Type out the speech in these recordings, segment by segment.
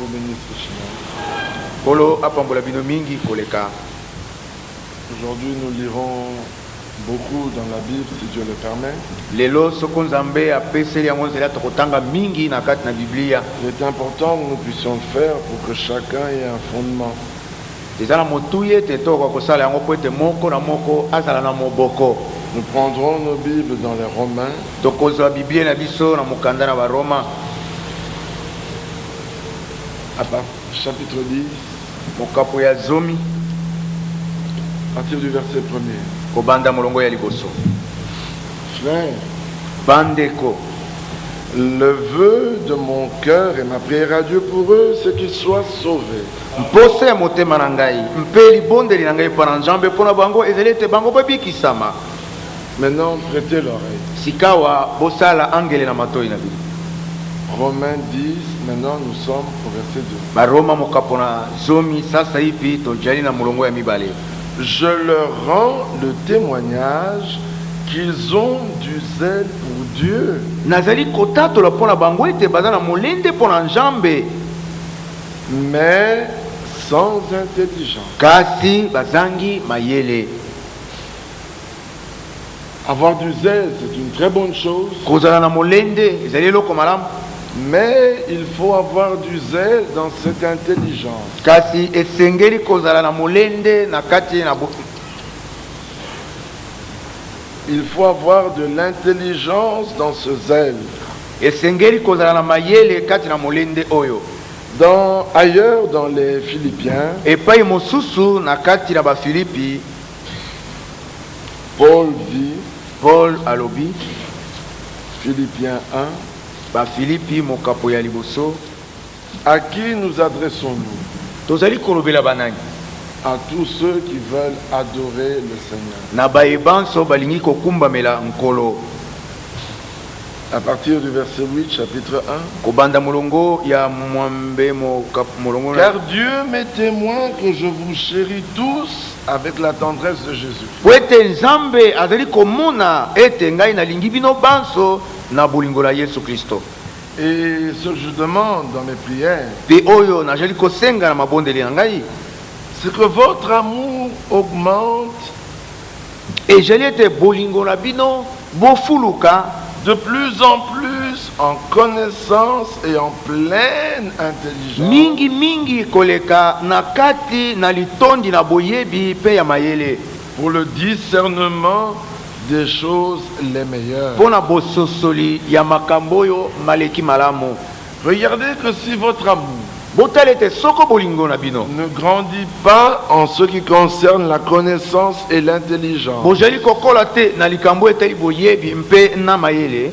vous bénisse richement. Kolo apambola bino mingi koleka. Aujourd'hui, nous lirons beaucoup dans la Bible, si Dieu le permet. Lelo soko nzambe apeseli yango nzela tokotanga mingi na kati na Biblia. Il est important que nous puissions le faire pour que chacun ait un fondement. Ezala motuye te toka kosala yango po ete moko na moko azala na moboko. Nous prendrons nos Bibles dans les Romains. Tokozwa Biblia na biso na mokanda na Baroma. Chapitre 10. Mokapo ya zomi. À partir du verset 1er. Kobanda molongo ya liboso. Frère, Bandeko. le vœu de mon cœur et ma prière à Dieu pour eux, c'est qu'ils soient sauvés. Mpose ya motema na ngai mpe libondeli na ngai mpo na nzambe mpo na bango ezali ete bango babikisama. Maintenant, prêtez l'oreille. Sikawa bosala angele na matoi na bino. Romains 10, maintenant nous sommes au verset 2. Baroma mokapo na zomi sasa hivi tojali na molongo ya mibale. Je leur rends le témoignage qu'ils ont du zèle pour Dieu. Nazali kotatola mpo na bango ete baza na molende mpo na nzambe. Mais sans intelligence. Kasi bazangi mayele. Avoir du zèle, c'est une très bonne chose. Kozala na molende ezali eloko malamu. Mais il faut avoir du zèle dans cette intelligence. Kasi esengeli kozala na molende na kati na il faut avoir de l'intelligence dans ce zèle. esengeli kozala na mayele kati na molende oyo. Ailleurs dans les Philippiens, epai mosusu na kati na Bafilipi, Paul alobi, Philippiens 1, Bafilipi mokapo ya liboso, à qui nous adressons-nous? tozali kolobela banani? À tous ceux qui veulent adorer le Seigneur. Na bayebanso balingi kokumbamela nkolo. À partir du verset 8, chapitre 1. Kobanda molongo ya mwambe molongo. Car Dieu m'est témoin que je vous chéris tous avec la tendresse de Jésus. Poete nzambe azali komona ete ngai nalingi bino banso na bolingo la Yesu Kristo. Et ce que je demande dans mes prières, pe oyo najali kosenga na mabondeli na ngai, c'est que votre amour augmente et jali ete bolingo na bino bofuluka de plus en plus en connaissance et en pleine intelligence. Mingi mingi koleka na kati na litondi na boyebi pe ya mayele. Pour le discernement des choses les meilleures. Pona bososoli ya makamboyo maleki malamu. Regardez que si votre amour botalete soko bolingo na bino ne grandit pas en ce qui concerne la connaissance et l'intelligence. Bojali kokola te na likambo etali boyebi mpe na mayele.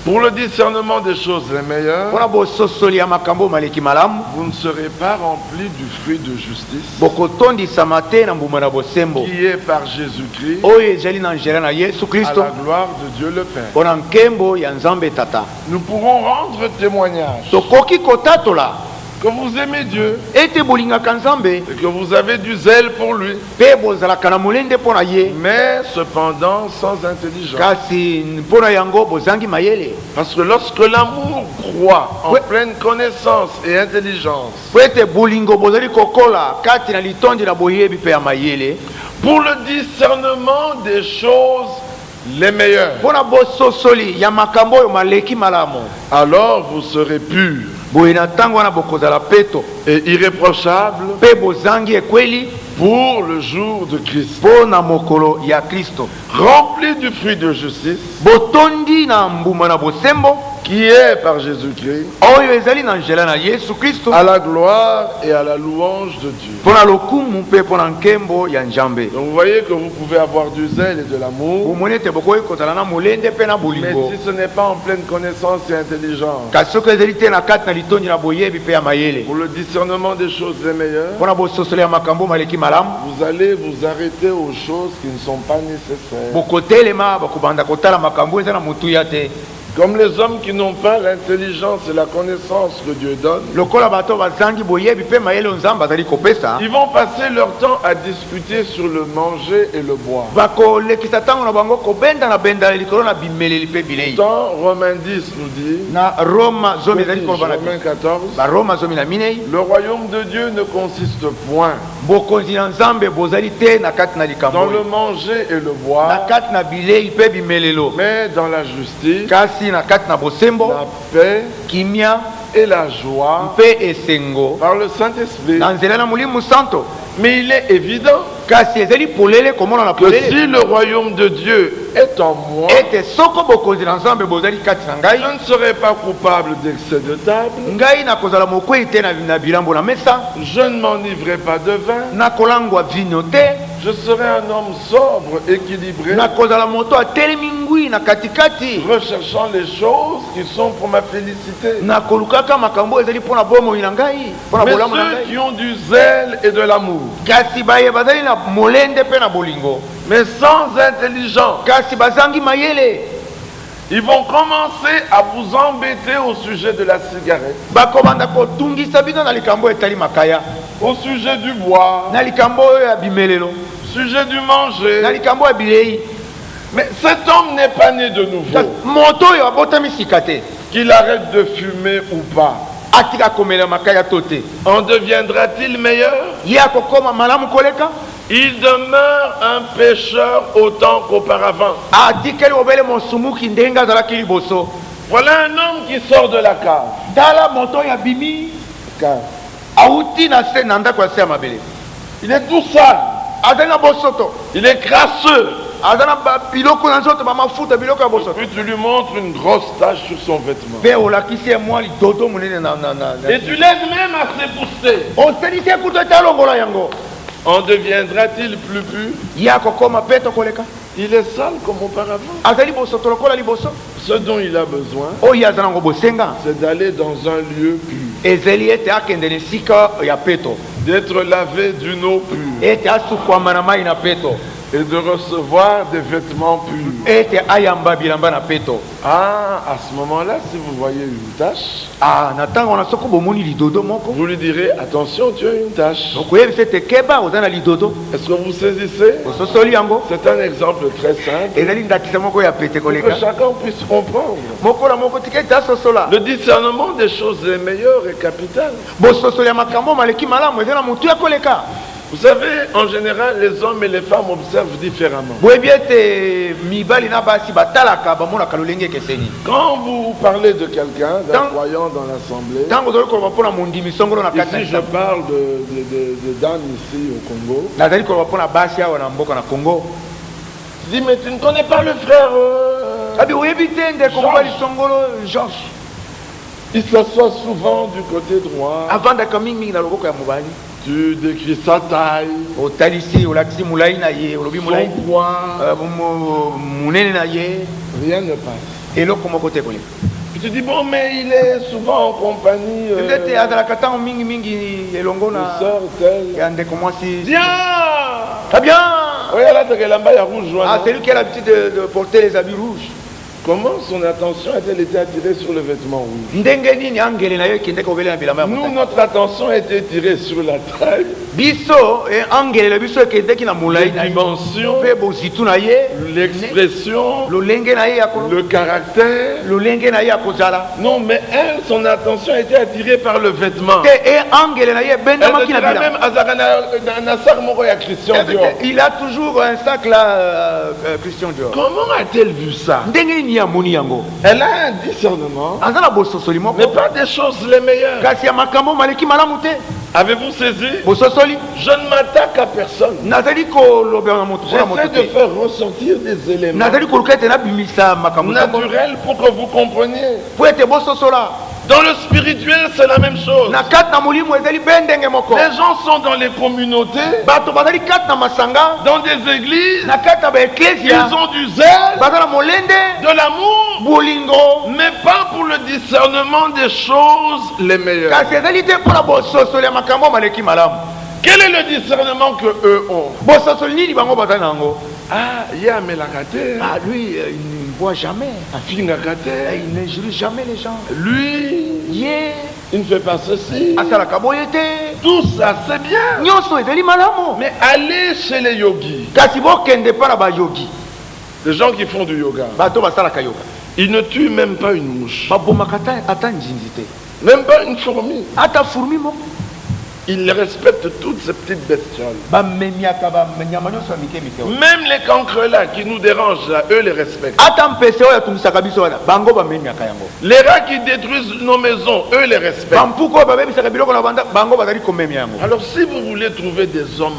Pour le discernement des choses les meilleures, pona bososoli ya makambo maleki malamu, vous ne serez pas remplis du fruit de justice bokotondi samate na mbuma na bosembo qui est par Jésus-Christ oyo ezali na njela na Yesu à Kristo la gloire de Dieu le Père. pona nkembo ya nzambe tata. Nous pourrons rendre témoignage Tokoki kotatola que vous aimez Dieu ete bolingaka nzambe et que vous avez du zèle pour lui, pe bozalaka na molende pona ye, mais cependant sans intelligence. kasi mpona yango bozangi mayele. Parce que lorsque l'amour croît en pleine connaissance et intelligence, Po ete bolingo bozali kokola kati na litondi na boyebi pe ya mayele, pour le discernement des choses les meilleures, pona bososoli ya makambo oyo maleki malamu, alors vous serez purs boye na ntango wana bokozala peto et irréprochables pe bozangi ekweli pour le jour de Christ, mpo na mokolo ya Kristo, remplis du fruit de justice botondi na mbuma na bosembo qui est par Jésus-Christ oyo ezali na njela na Yesu Kristo, à la gloire et à la louange de Dieu. mpo na lokumu mpe mpo na nkembo ya nzambe. Donc vous voyez que vous pouvez avoir du zèle et de l'amour, bomoni ete bokoki kozala na molende mpe na mais bolingo, si ce n'est pas en pleine connaissance et intelligence, kasi soki ezali te na kati na litondi na boyebi mpe ya mayele, pour le discernement des choses les meilleures, mpo na bososoli ya makambo maleki malamu, vous allez vous arrêter aux choses qui ne sont pas nécessaires. bokotelema bakobanda kotala makambo eza na motuya te. Comme les hommes qui n'ont pas l'intelligence et la connaissance que Dieu donne, lokola bato bazangi boyebi pe mayele nzambe azali kopesa ils vont passer leur temps à discuter sur le manger et le boire. bakolekisa ntango na bango kobenda na benda likolo na bimeleli pe bilei. Dans Romains 10 nous dit, Na Roma zomi ezali koloba na Romains 14, baroma zomi na minei le royaume de Dieu ne consiste point bokonzi na nzambe bozali te na kati na likambo dans le oyo. manger et le Na boire, kati na bilei pe bimelelo mais dans la justice, kasi na kati na bosembo la paix kimia et la joie mpe esengo par le Saint-Esprit. na nzela na molimo santo. Mais il est évident kasi ezali polele komona na que polele si le royaume de Dieu est en moi, ete soko bokonzi na nzambe bozali kati na ngai je ne serai pas coupable d'excès de table, ngai nakozala mokwei te na bilambo na mesa, je ne m'enivrerai pas de vin, nakolangwa vino te, je serai un homme sobre, équilibré, nakozala moto atelemi ngwi na katikati, recherchant les choses qui sont pour ma félicité. nakolukaka makambo ezali mpo na bomoi na ngai, mpo na Mais bolamu na ceux ngai. qui ont du zèle et de l'amour, Kasi baye bazali na molende mpe na bolingo, mais sans intelligence, kasi bazangi mayele, ils vont commencer à vous embêter au sujet de la cigarette, bakobanda kotungisa bino na likambo etali makaya, au sujet du bois, na likambo oyo ya bimelelo, au sujet du na manger. likambo ya bilei. Mais cet homme n'est pas né de nouveau, Moto oyo abotami sika te, qu'il arrête de fumer ou pas. atika komela makaya to te, En deviendra-t-il meilleur? ye akokoma malamu koleka, Il demeure un pécheur autant qu'auparavant. atikeli obele mosumuki ndenge azalaki liboso. Voilà un homme qui sort de la cave. Tala moto ya bimi Cave. auti na se na ndako ya se ya mabele, Il est tout sale, azali na bosoto, il est crasseux. aza na biloko na nzoto bamafuta biloko ya bosoto, Puis tu lui montres une grosse tache sur son vêtement. mpe olakisi ye mwa lidodo monene Et tu l'aides même à s'épousseter. oselisi ye kutu ete alongola yango. En deviendra-t-il plus pur? Ye akokoma mpe to koleka, Il est sale comme auparavant. azali bosoto lokola liboso. Ce dont il a besoin, Oyo aza nango bosenga c'est d'aller dans un lieu pur, ezeli ete akende na esika ya peto, d'être lavé d'une eau pure ete asukwama na mai na peto, et de recevoir des vêtements purs. ete ayamba bilamba na peto. Ah, à ce moment-là, si vous voyez une tache, Na ntango na soko bomoni lidodo moko, vous lui direz, attention, tu as une tache. okoyebisa ete keba oza na lidodo, Est-ce que vous saisissez? ososoli yango. C'est un exemple très simple Ezali ndakisa moko ya pete pour que koleka, chacun puisse comprendre. moko na moko tika ete asosola. Le discernement des choses les meilleures est capital. Bososoli ya makambo maleki malamu eza na motu ya koleka. Vous savez, en général, les hommes et les femmes observent différemment. Boyebi ete mibali na basi batalaka bamonaka lolenge ekeseni. Quand vous parlez de quelqu'un, d'un Tant- croyant dans l'Assemblée, Ntango ozali koloba mpo na mondimi songolo na kati na ici je lisambo. parle de Dan ici au Congo, Nazali koloba mpo na basi awa na mboka na Congo. tu dis, mais tu ne connais pas le frère Abi oyebi te ndeko mobali songolo Georges Il s'assoit souvent du côté droit, avandaka mingimingi na loboko ya mobali. tu décris sa taille, Otalisi olakisi mulai na ye, olobi mulai son poids, munene na ye, rien ne passe. eloko moko te koleka. Puis tu dis, bon, mais il est souvent en compagnie Ndete azalaka ntango mingimingi elongo de na sœur telle. ya ndeko mwasi. Viens! Très bien. Regarde là, l'amba ya rouge, Ah, non? c'est lui qui a l'habitude de porter les habits rouges. Comment son attention a-t-elle été attirée sur le vêtement rouge? Ndenge nini angele na yo ekendeka obele na bilamba ya Nous, motane. notre attention a été tirée sur la taille, Biso angele na biso ekendeki na les molai na ye, dimensions, mpe bozitu na ye, l'expression, lolenge na ye ya kolo, le caractère. lolenge na ye ya kozala. Non, mais elle, son attention a été attirée par le vêtement. Te angele na ye Elle ebendamaki me na dira bilamba. même, Azara na sac moko ya Christian Dior. Il a toujours un sac là, Christian Dior. Comment a-t-elle vu ça? Ndenge nini amoni yango? Elle a un discernement, Aza na bososoli moko. mais pas des choses les meilleures. Kasi ya makambo maleki malamu te. Avez-vous saisi? Bososoli. Je ne m'attaque à personne. Nazali kolobela na moto mpona moto J'essaie de te. faire ressortir des éléments Nazali koluka ete nabimisa makambo naturels pour que vous compreniez. po ete bososola. Dans le spirituel, c'est la même chose. Na kati na molimo ezali mpe ndenge moko. Les gens sont dans les communautés, Bato bazali kati na masanga, dans des églises, na kati na ils baeklesia, ont du zèle, baza na molende, de l'amour, bolingo, mais pas pour le discernement des choses les meilleures. kasi ezali te mpona bososoli ya makambo maleki malamu. Quel est le discernement que eux ont? Bososoli nini bango baza na yango? Ah, il y a Melakate. Ah lui, boit jamais. Fingakate. Il n'injurie jamais les gens. Lui, Yeah. il ne fait pas ceci. Asalaka boyete. Tout ça, c'est bien. Nyonso ezali malamu. Mais allez chez les yogis, Kasi bokende pa na ba yogi. les gens qui font du yoga. Bato basalaka yoga. Ils ne tuent même pas une mouche, Babomaka ata nzinzi te. même pas une fourmi. Ata fourmi moko. Ils respectent toutes ces petites bestioles. Bamemiaka banyama nyonso ya mike mike. Même les cancres là qui nous dérangent là, eux les respectent. Ata mpese oyo atungisaka biso wana bango bamemiaka yango. Les rats qui détruisent nos maisons, eux les respectent. Bampuku oyo babebisaka biloko na banda bango bazali komemia yango. Alors si vous voulez trouver des hommes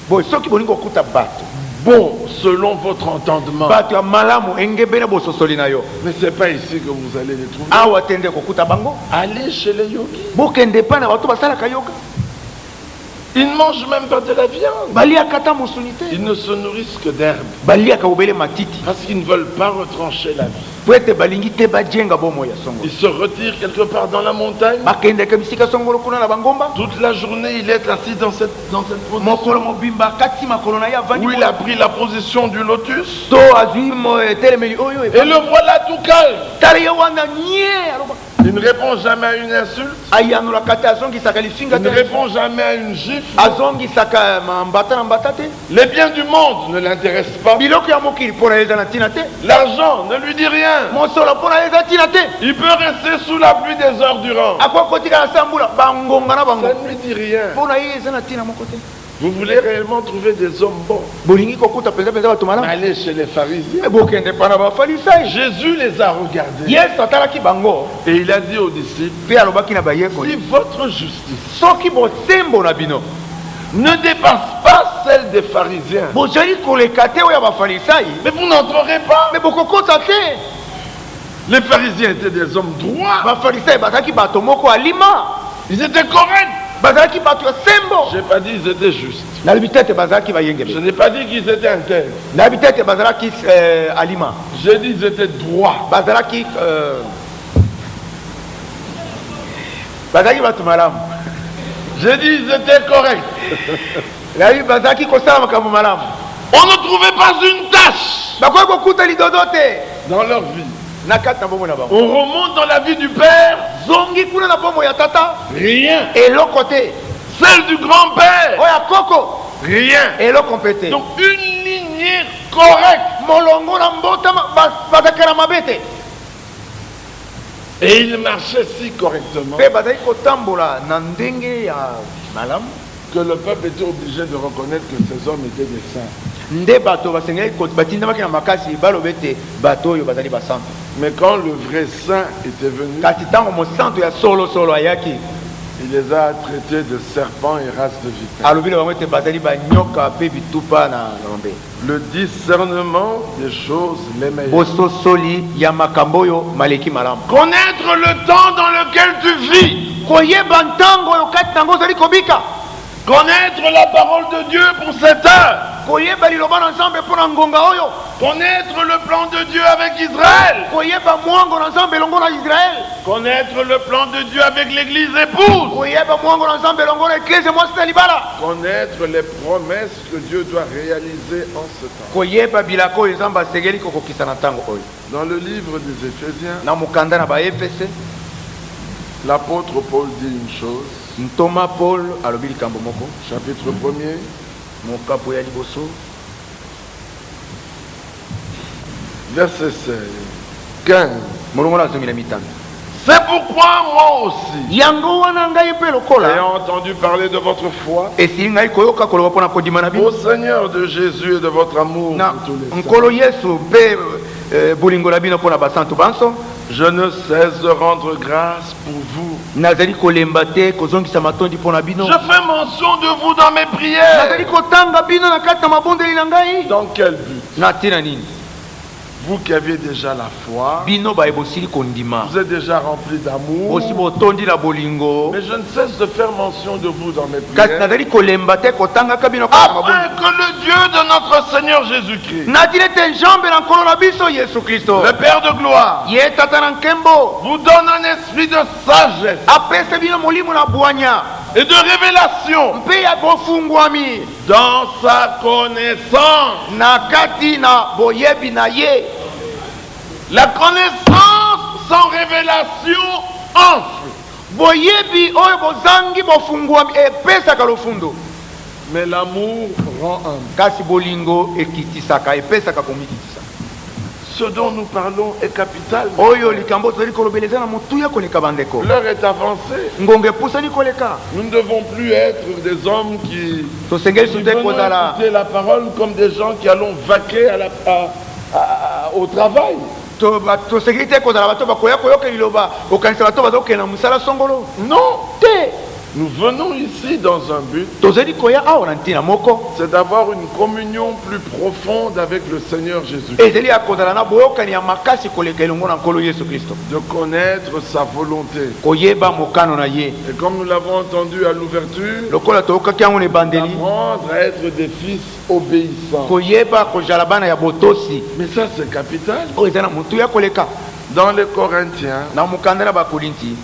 Boy soki bolingi kokuta bato. bons selon votre entendement, Bato ya malamu engebena bososoli na yo. mais c'est pas ici que vous allez les trouver. Awa tende kokuta bango. Allez chez les yogis. Bokende pa na bato basalaka yoga. Ils ne mangent même pas de la viande. Baliaka ta musuni te. Ils ne se nourrissent que d'herbes Baliaka obele matiti. parce qu'ils ne veulent pas retrancher la vie. Po ete balingi te bajenga bomo ya songo. Ils se retirent quelque part dans la montagne. Bakendeka bisika songolo kuna na bangomba. Toute la journée, il est assis dans cette position Mokolo mobimba kati makolo na ya vandi. où il a pris la position du lotus. To azui mo telemeli oyo Et le voilà tout calme. tale ya wana nye aloba. Il ne répond jamais à une insulte. Ayanola kati azongisaka lifinga Il ne te. répond jamais à une gifle. Azongisaka mbata na mbata te. Les biens du monde ne l'intéressent pas. Biloko ya mokili pona eza na tina te. L'argent ne lui dit rien. Mosolo pona eza tina te. Il peut rester sous la pluie des heures durant. Akwa kotika na sambula bangonga na bango. Ça ne lui dit rien. Pona ye eza na tina moko te. Vous voulez réellement trouver des hommes bons? Bolingi kokuta penza penza bato malamu. Allez chez les pharisiens. Bokende pa na bafarisayi. Jésus les a regardés Yesu atalaki bango. et il a dit aux disciples, Pe alobaki na bayekoli. si votre justice Soki bosembo na bino. ne dépasse pas celle des pharisiens, Bozali koleka te oyo ya bafarisayi. mais vous n'entrerez pas. Mais bokokota te. Les pharisiens étaient des hommes droits. Bafarisayi bazalaki bato moko alima. Ils étaient corrects. Bazalaki bato ya sembo. Je n'ai pas dit qu'ils étaient justes. Nalobi te ete bazalaki Je bayengeli. n'ai pas dit qu'ils étaient intègres. Nalobi te ete bazalaki alima. J'ai dit qu'ils étaient droits. Bazalaki bazalaki bato malamu. J'ai dit qu'ils étaient corrects. Nalobi bazalaki kosala makambo malamu. On ne trouvait pas une tâche Bakoki kokuta lidodo te dans leur vie. na kati na bomoi na bango. On remonte dans la vie du Père, Zongi kuna na bomoi ya tata rien. eloko te. Celle du grand-père, Oyo ya koko rien. eloko mpe te. Donc une lignée correcte. Molongo na mbotama bazalaki na mabe te. Et il marchait si correctement Mpe bazalaki kotambola na ndenge ya malamu. que le peuple était obligé de reconnaître que ces hommes étaient des saints. Nde bato basengeli batindamaki na makasi baloba ete bato oyo bazali basantu. Mais quand le vrai saint était venu, Kasi ntango mosantu ya solosolo ayaki il les a traités de serpents et races de vipères. alobi na bango ete bazali banyoka mpe bitupa na ngombe. Le discernement des choses les meilleures. Bososoli ya makambo oyo maleki malamu. Connaître le temps dans lequel tu vis. Koyeba ntango oyo kati nango ozali kobika. Connaître la parole de Dieu pour cette heure. Koyeba liloba na nzambe mpo na ngonga oyo. Connaître le plan de Dieu avec Israël. Koyeba mwango na nzambe elongo na Israel. Connaître le plan de Dieu avec l'église épouse. Koyeba mwango na nzambe elongo na eklise mwasi na libala. Connaître les promesses que Dieu doit réaliser en ce temps. Koyeba bilako oyo nzambe asengeli kokokisa na ntango oyo. Dans le livre des Éphésiens, Na mokanda na baefese l'apôtre Paul dit une chose, ntoma Paul alobi likambo moko. chapitre 1er, Mokapo ya liboso verset 15. molongo na zomi na mitano. C'est pourquoi moi aussi, Yango wana ngai mpe lokola ayant entendu parler de votre foi, esili ngai koyoka koloba mpo na kondima na bino au Seigneur de Jésus et de votre amour na pour tous les saints, nkolo yesu mpe bolingo na bino mpo na basantu banso. je ne cesse de rendre grâce pour vous. Nazali kolemba te kozongisa matondi mpo na bino. Je fais mention de vous dans mes prières. Nazali kotanga bino na kati na mabondeli na ngai. Dans quel but? Na ntina nini? Vous qui aviez déjà la foi, Bino baye bosili kondima. vous êtes déjà remplis d'amour, Bosi botondi la bolingo. mais je ne cesse de faire mention de vous dans mes Kasi prières, nazali kolemba te kotangaka bino kati na afin mabondeli. que le Dieu de notre Seigneur Jésus-Christ, Natili ete nzambe na nkolo na biso Yesu Kristo. le Père de gloire, Ye tata na nkembo. vous donne un esprit de sagesse Apesa bino molimo na bwanya. et de révélation Mpe ya bofungwami. dans sa connaissance. Na kati na boyebi na ye. La connaissance sans révélation enfle. boyebi oyo bozangi bofungwami epesaka lofundo, Mais l'amour rend humble. kasi bolingo ekitisaka epesaka komikitisa. Ce dont nous parlons est capital. Oyo likambo tozali kolobeleza na motuya koleka bandeko, L'heure est avancée. ngongo epusani koleka. Nous ne devons plus être des hommes qui Tosengeli sute venons kozala écouter la parole comme des gens qui allons vaquer au travail. tosengeli te kozala bato bakoya koyoka liloba okanisa bato bazokende na mosala songolo Non, te. nous venons ici dans un but, Tozali koya awa na ntina moko, c'est d'avoir une communion plus profonde avec le Seigneur Jésus, ezali ya kozala na boyokani ya makasi koleka elongo na nkolo Yesu Kristo, de connaître sa volonté. koyeba mokano na ye, Et comme nous l'avons entendu à l'ouverture, lokola toyokaki yango na ebandeli, d'apprendre à être des fils obéissants. koyeba kozala bana ya botosi, Mais ça, c'est capital. oyo eza na motuya koleka Dans les Corinthiens, na mokanda na bakorinti,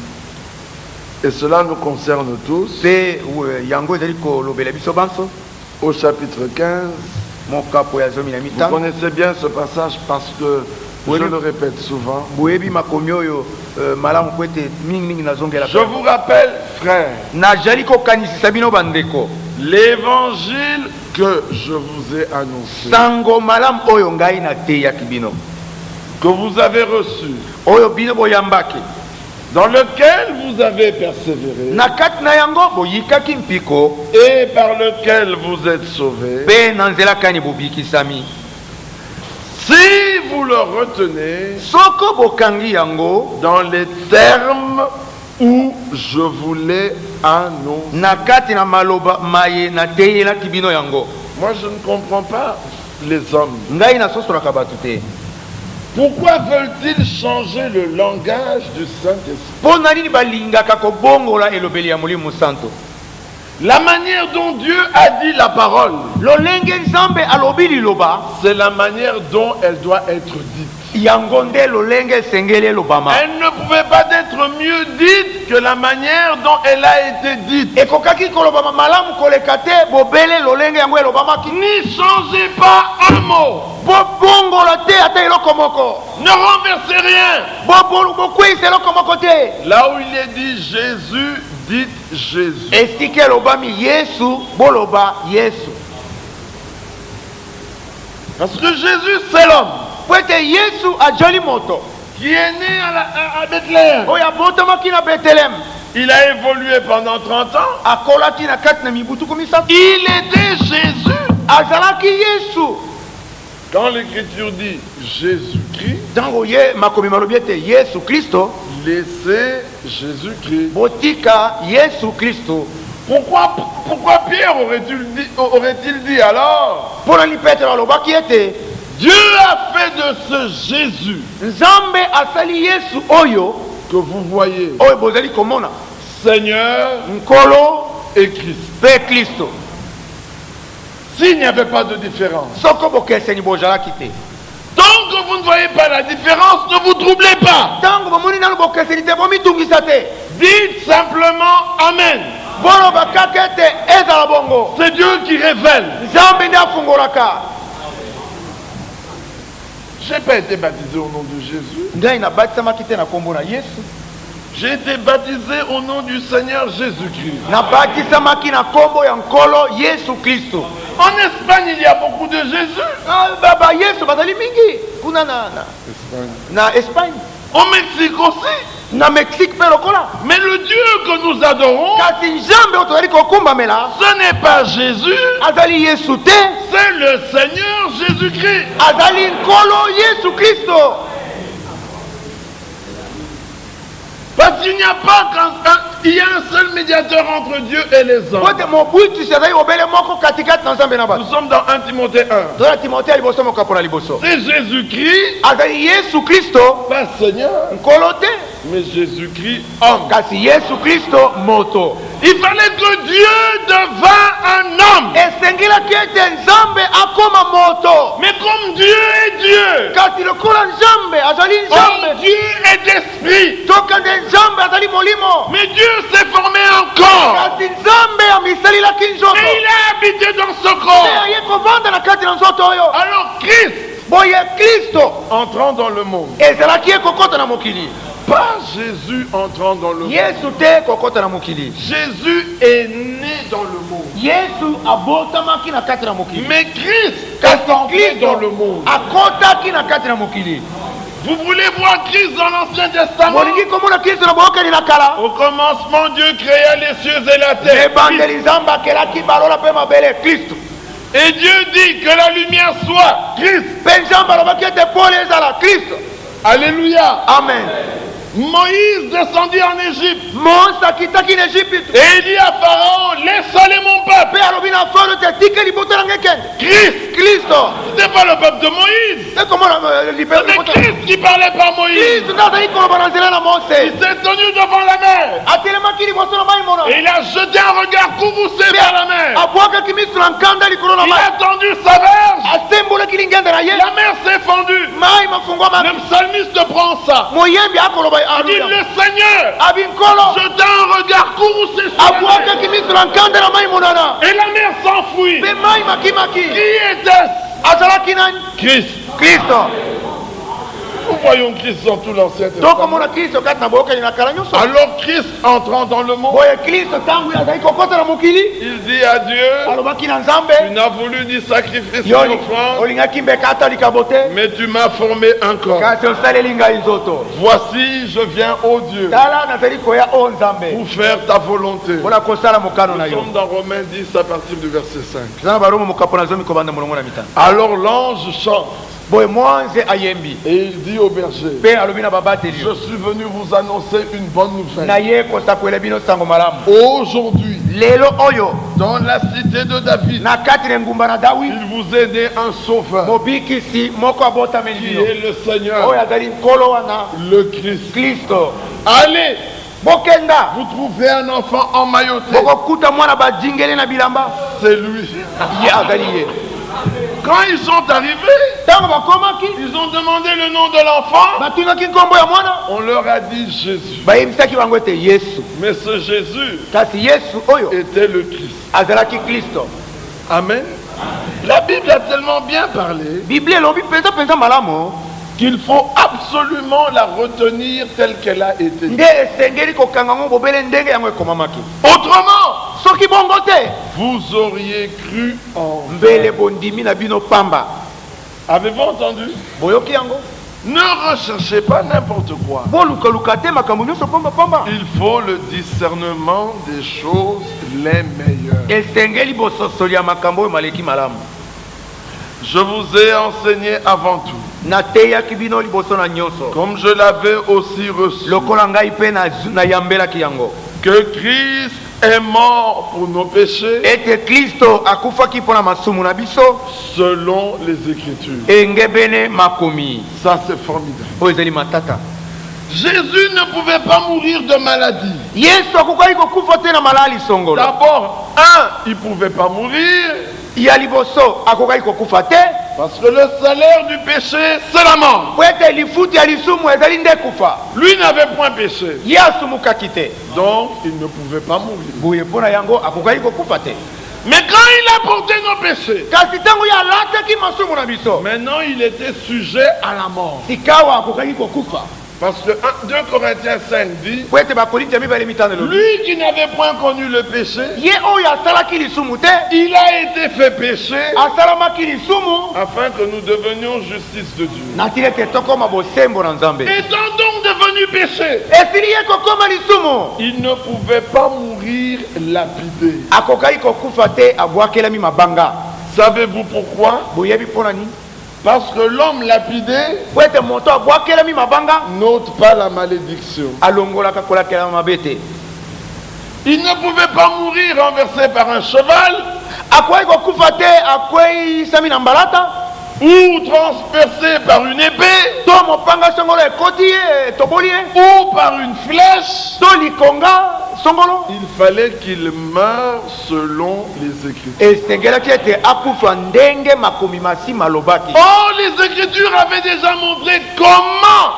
et cela nous concerne tous, mpe yango ezali kolobela biso banso au chapitre 15, mokapo ya zomi na vous mitano. connaissez bien ce passage parce que Oui. je le répète souvent. boyebi makomi oyo malamu po ete mingimingi nazongela. Je vous rappelle, frères, nazali kokanisisa bino bandeko, l'évangile que je vous ai annoncé, sango malamu oyo ngai nateyaki bino, que vous avez reçu, oyo bino boyambaki, dans lequel vous avez persévéré na kati na yango boyikaki mpiko, et par lequel vous êtes sauvés, mpe na nzela kani bobikisami, si vous le retenez soko bokangi yango dans les termes où je vous l'ai annoncé. na kati na maloba maye nateyelaki bino yango. Moi, je ne comprends pas les hommes. Ngai nasosolaka bato te. Pourquoi veulent-ils changer le langage du Saint-Esprit? Mpo na nini balingaka kobongola elobeli ya molimo santo? La manière dont Dieu a dit la parole, lolenge nzambe alobi liloba, c'est la manière dont elle doit être dite. yango nde lolenge esengeli elobama. Elle ne pouvait pas être mieux dite que la manière dont elle a été dite. ekokaki kolobama malamu koleka te bobele lolenge yango elobamaki. N'y changez pas un mot. bobongola te ata eloko moko, Ne renversez rien. bokweyisa eloko moko te. Là où il est dit Jésus, dites Jésus. esika elobami yesu, boloba yesu. Parce que Jésus, c'est l'homme po ete yesu ajali moto qui est né à Bethléem. oyo abotamaki na beteleme, Il a évolué pendant 30 ans. akolaki na kati na mibutuku misatu, Il était Jésus. azalaki yesu. Quand l'Écriture dit Jésus-Christ, ntango ye makomi malobi ete yesu kristo, laissez Jésus-Christ. botika yesu kristo. Pourquoi Pierre aurait-il dit alors, mpo nani petro alobaki ete Dieu a fait de ce Jésus nzambe asali yesu oyo que vous voyez, oyo bozali komona, Seigneur nkolo et Christ. mpe kristo. S'il n'y avait pas de différence, soko bokeseni bozalaki te, tant que vous ne voyez pas la différence, ne vous troublez pas. ntango bomoni nano bokeseni te bomitungisa te, Dites simplement Amen. boloba kaka ete ezala bongo. C'est Dieu qui révèle. nzambe nde afungolaka. Je n'ai pas été baptisé au nom de Jésus. ngai nabatisamaki te na kombo na yesu, J'ai été baptisé au nom du Seigneur Jésus-Christ. nabatisamaki na kombo ya nkolo yesu kristo. En Espagne, il y a beaucoup de Jésus. baba yesu bazali mingi kuna na espagne, Au Mexique aussi. na mexique mpe lokola. Mais le Dieu que nous adorons, kasi nzambe oyo tozali kokumbamela ce n'est pas Jésus, azali yesu te, c'est le Seigneur Jésus-Christ. azali nkolo yesu kristo. Parce qu'il n'y a pas il y a un seul médiateur entre Dieu et les hommes. po ete mobutusi azali obele moko katikati na nzambe na Nous bato. sommes dans 1 Timothée 1. toza na timote ya liboso mokapo na liboso, C'est Jésus-Christ, azali yesu kristo pas Seigneur, nkolo te, mais Jésus-Christ, homme. kasi yesu kristo moto. Il fallait que Dieu devint un homme. esengelaki ete nzambe akoma moto, Mais comme Dieu est Dieu, kasi lokola nzambe azali nzambe, comme Dieu est esprit, toka nde nzambe azali molimo, mais Dieu s'est formé un corps. kasi nzambe amisalilaki nzoto Et il a habité dans ce mpe corps. aye kovanda na kati na nzoto oyo. Alors Christ, Boye Kristo entrant dans le monde, ezalaki ekokota na mokili. pas Jésus entrant dans le monde. Yesu te kokota na mokili. Jésus est né dans le monde. Yesu abotamaki na kati na mokili. Mais Christ Kasi est entré dans Kristo le monde. akotaki na kati na mokili. Vous voulez voir Christ dans l'Ancien Testament? Molingi komona Kristo na bokani na kala. Au commencement, Dieu créa les cieux et la terre. Ebandeli nzambe akelaki balola mpe mabele Kristo. Et Dieu dit que la lumière soit Christ. Mpe nzambe alobaki ete pole ezala Kristo. Alléluia. Amen. Moïse descendit en Égypte Mose akitaki na Egypte. et il dit à Pharaon, laisse aller mon peuple. Mpe alobi na faro te tika liboto na ngekende. Christ, Kristo. c'était pas le peuple de Moïse. Te komona liboto. C'était Christ qui parlait par Moïse. Kristo nde azali koloba na nzela na Il Mose. s'est tenu devant la mer Atelemaki liboso na mai mona. et il a jeté un regard courroucé vers la mer. Abwakaki miso na nkanda likolo na Il mai. a tendu sa verge. Asembolaki lingenda na ye. La mer s'est fendue. Mai mafungwama. Le psalmiste prend ça. Moyembi akoloba Il dit, aluya. le Seigneur Abinkolo. jeta un regard courroucé sur la mer. Abwakaki miso na nkanda na mai monana. Et la mer s'enfuit. Mpe mai makimaki. Qui était-ce? Azalaki nani? Christ. Kristo. Nous voyons Christ dans tout l'Ancien Testament. Tokomona Kristo kati na bokani na kala nyonso. Alors Christ entrant dans le monde, Boye Kristo tangu azali kokota na mokili. il dit à Dieu, Alobaki na tu Nzambe. n'as voulu ni sacrifice ni Yoli offrande, olingaki mbeka ata likabo te. mais tu m'as formé un corps. Kasi osaleli ngai nzoto. Voici, je viens, ô Dieu, Tala nazali koya o Nzambe. pour faire ta volonté. Mpona kosala mokano na Nous yo. sommes dans Romains 10 à partir du verset 5. Eza na baroma mokapo na zomi kobanda molongo na mitano. Alors l'ange chante Boye mwanze ayembi. et il dit au berger, Mpe alobi na babateli. je suis venu vous annoncer une bonne nouvelle. Na ye kosakwela bino sango malamu. Aujourd'hui, Lelo oyo dans la cité de David, na kati na ngumba na Dawi. il vous est né un sauveur Mobikisi moko abotameli qui bino. est le Seigneur, Oyo azali nkolo wana le Christ. Kristo. Allez, Bokenda. vous trouvez un enfant emmailloté, Bokokuta mwana bajingeli na bilamba. c'est lui. Ye azali ye. Quand ils sont arrivés, Tango bakomaki. ils ont demandé le nom de l'enfant. Batungaki nkombo ya mwana. On leur a dit Jésus. Bayebisaki bango ete Yesu. Mais ce Jésus Kasi Yesu oyo était le Christ. azalaki Kristo. Amen. La Bible a tellement bien parlé Bible elobi penza malamu. qu'il faut absolument la retenir telle qu'elle a été. Nde esengeli kokanga ngo bobele ndenge yango ekomamaki. Autrement, Soki bongo te. vous auriez cru en... Mbele bondimi na bino pamba. Avez-vous entendu? Boyoki yango. Ne recherchez pas n'importe quoi. Bolukaluka te makambo nyonso pamba pamba. Il faut le discernement des choses les meilleures. Esengeli bososoli ya makambo oyo maleki malamu. Je vous ai enseigné avant tout, Nateyaki bino liboso na nyonso. comme je l'avais aussi reçu, Lokola ngai pe na yambelaki yango. que Christ est mort pour nos péchés Ete Kristo akufaki mpona masumu na biso. selon les Écritures. Engebene makomi. Ça, c'est formidable. Oyo ezali matata. Jésus ne pouvait pas mourir de maladie. Yesu akokaki kokufa te na malali songolo. D'abord, il ne pouvait pas mourir Ya liboso akokaki kokufa te. parce que le salaire du péché, c'est la mort. Po ete lifuti ya lisumu ezali nde kufa. Lui n'avait point péché. Ye asumukaki te. Donc, il ne pouvait pas mourir. Boye mpona yango akokaki kokufa te. Mais quand il a porté nos péchés, Kasi ntango ye alataki masumu na biso. maintenant il était sujet à la mort. Sikawa akokaki kokufa. Parce que 2 Corinthiens 5 dit, Po ete bakorinti ya mibale mitano elobi. lui qui n'avait point connu le péché, Ye oyo asalaki lisumu te. il a été fait péché Asalamaki lisumu. afin que nous devenions justice de Dieu. Natili ete tokoma bosembo na Nzambe. Étant donc devenu péché, Esili ye kokoma lisumu. il ne pouvait pas mourir lapidé. Akokaki kokufa te abwakelami mabanga. Savez-vous pourquoi? Boyebi mpona nini? Parce que l'homme lapidé Po ete moto abwakelami mabanga. n'ôte pas la malédiction. Alongolaka kolakelama mabe te. Il ne pouvait pas mourir renversé par un cheval Akwei kokufa te akwei sami na mbalata. ou transpercé par une épée To mopanga songolo ekoti ye toboli ye. ou par une flèche. To likonga songolo. Il fallait qu'il meure selon les Écritures. Esengelaki ete akufa ndenge makomi masi malobaki. Oh, les Écritures avaient déjà montré comment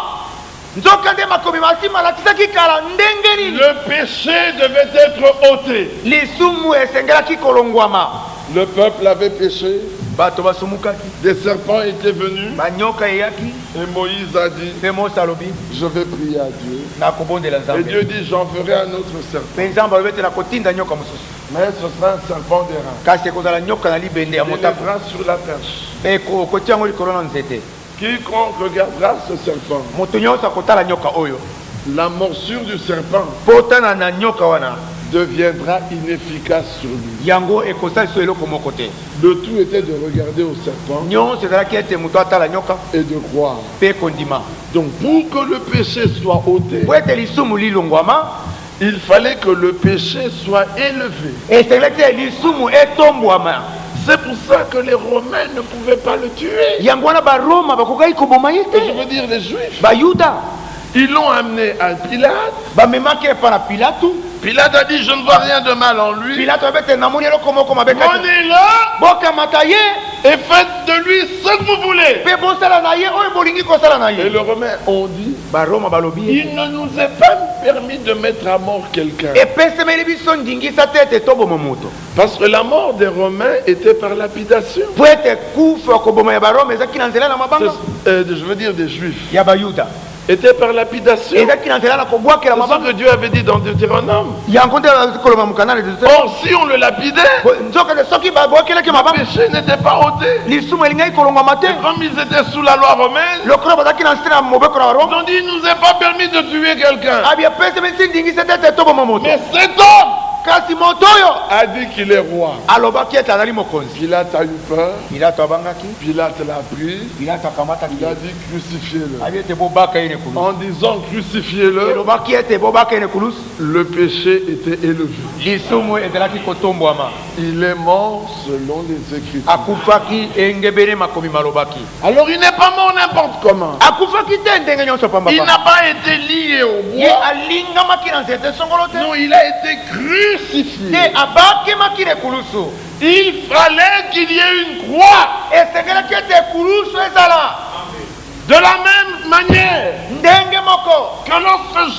Nzoka nde makomi masi malakisaki kala ndenge nini. le péché devait être ôté. Lisumu esengelaki kolongwama. Le peuple avait péché, bato basumukaki Des serpents étaient venus banyoka eyaki et Moïse a dit, mpe Mose alobi je vais prier à Dieu. nakobondela Et nzambe Dieu dit, j'enverrai un autre serpent. mpe nzambe alobi ete nakotinda nyoka mosusu Mais ce sera un serpent d'airain. kasi ekozala nyoka na libende ya Il motako lèvera sur la perche. mpe kotia yango likolo na nzete Quiconque regardera ce serpent, moto nyonso akotala nyoka oyo la morsure du serpent mpo otana na nyoka wana deviendra inefficace sur lui. yango ekozala liso eloko moko te Le tout était de regarder au serpent nyonso ezalaki ete moto atala nyoka et de croire. mpe kondima Donc pour que le péché soit ôté, po ete lisumu lilongwama il fallait que le péché soit élevé. esengelaki ete lisumu etombwama C'est pour ça que les Romains ne pouvaient pas le tuer. yango wana baroma bakokaki koboma ye Et je te veux dire les Juifs. bayuda Ils l'ont amené à Pilate. bamemaki epa na pilatu Pilate a dit, je ne vois rien de mal en lui. pilatu abe ete namoni eloko moko mabe kati Prenez-le bokamata ye et faites de lui ce que vous voulez. mpe bosala na ye oyo bolingi kosala na Et ye les Romains ont dit, baroma balobi il ne nous est pas permis de mettre à mort quelqu'un. epesemeli biso ndingisa te ete toboma moto Parce que la mort des Romains était par lapidation. po ete kufa ya koboma ya baroma ezalaki na nzela na mabanga Je veux dire des Juifs. ya bayuda Était par lapidation. ezalaki na nzela na kobwakela C'est ce mabanga que Dieu avait dit dans Deutéronome. yango nde koloba mokanana Or, si on le lapidait, nzoka te soki babwakelaki le mabanga péché n'était pas ôté. lisumu elingaki kolongwama te Et comme ils étaient sous la loi romaine, lokola bazalaki na nse na mobeko na ils baroma ont dit, il ne nous est pas permis de tuer quelqu'un. abi epesemeli si ndingisa te ete toboma moto Mais cet homme kasi moto oyo a dit qu'il est roi. alobaki ete azali mokonzi Pilate a eu peur. pilato abangaki Pilate l'a pris. pilato akamataki Il a dit, crucifiez-le. abi ete bobaka ye ne kulusu En disant crucifiez-le, elobaki ete bobaka ye ne kulusu le péché était élevé. lisumu ezalaki kotombwama Il est mort selon les Écritures. akufaki engebene makomi malobaki Alors il n'est pas mort n'importe comment. akufaki te ndenge nyonso Il pambapa n'a pas été lié au ye bois. alingamaki na nzete songolo te Non, il a été te crucifié. abakemaki na ekulusu Il fallait qu'il y ait une croix. esengelaki ete ekulusu ezala De la même manière ndenge moko que lorsque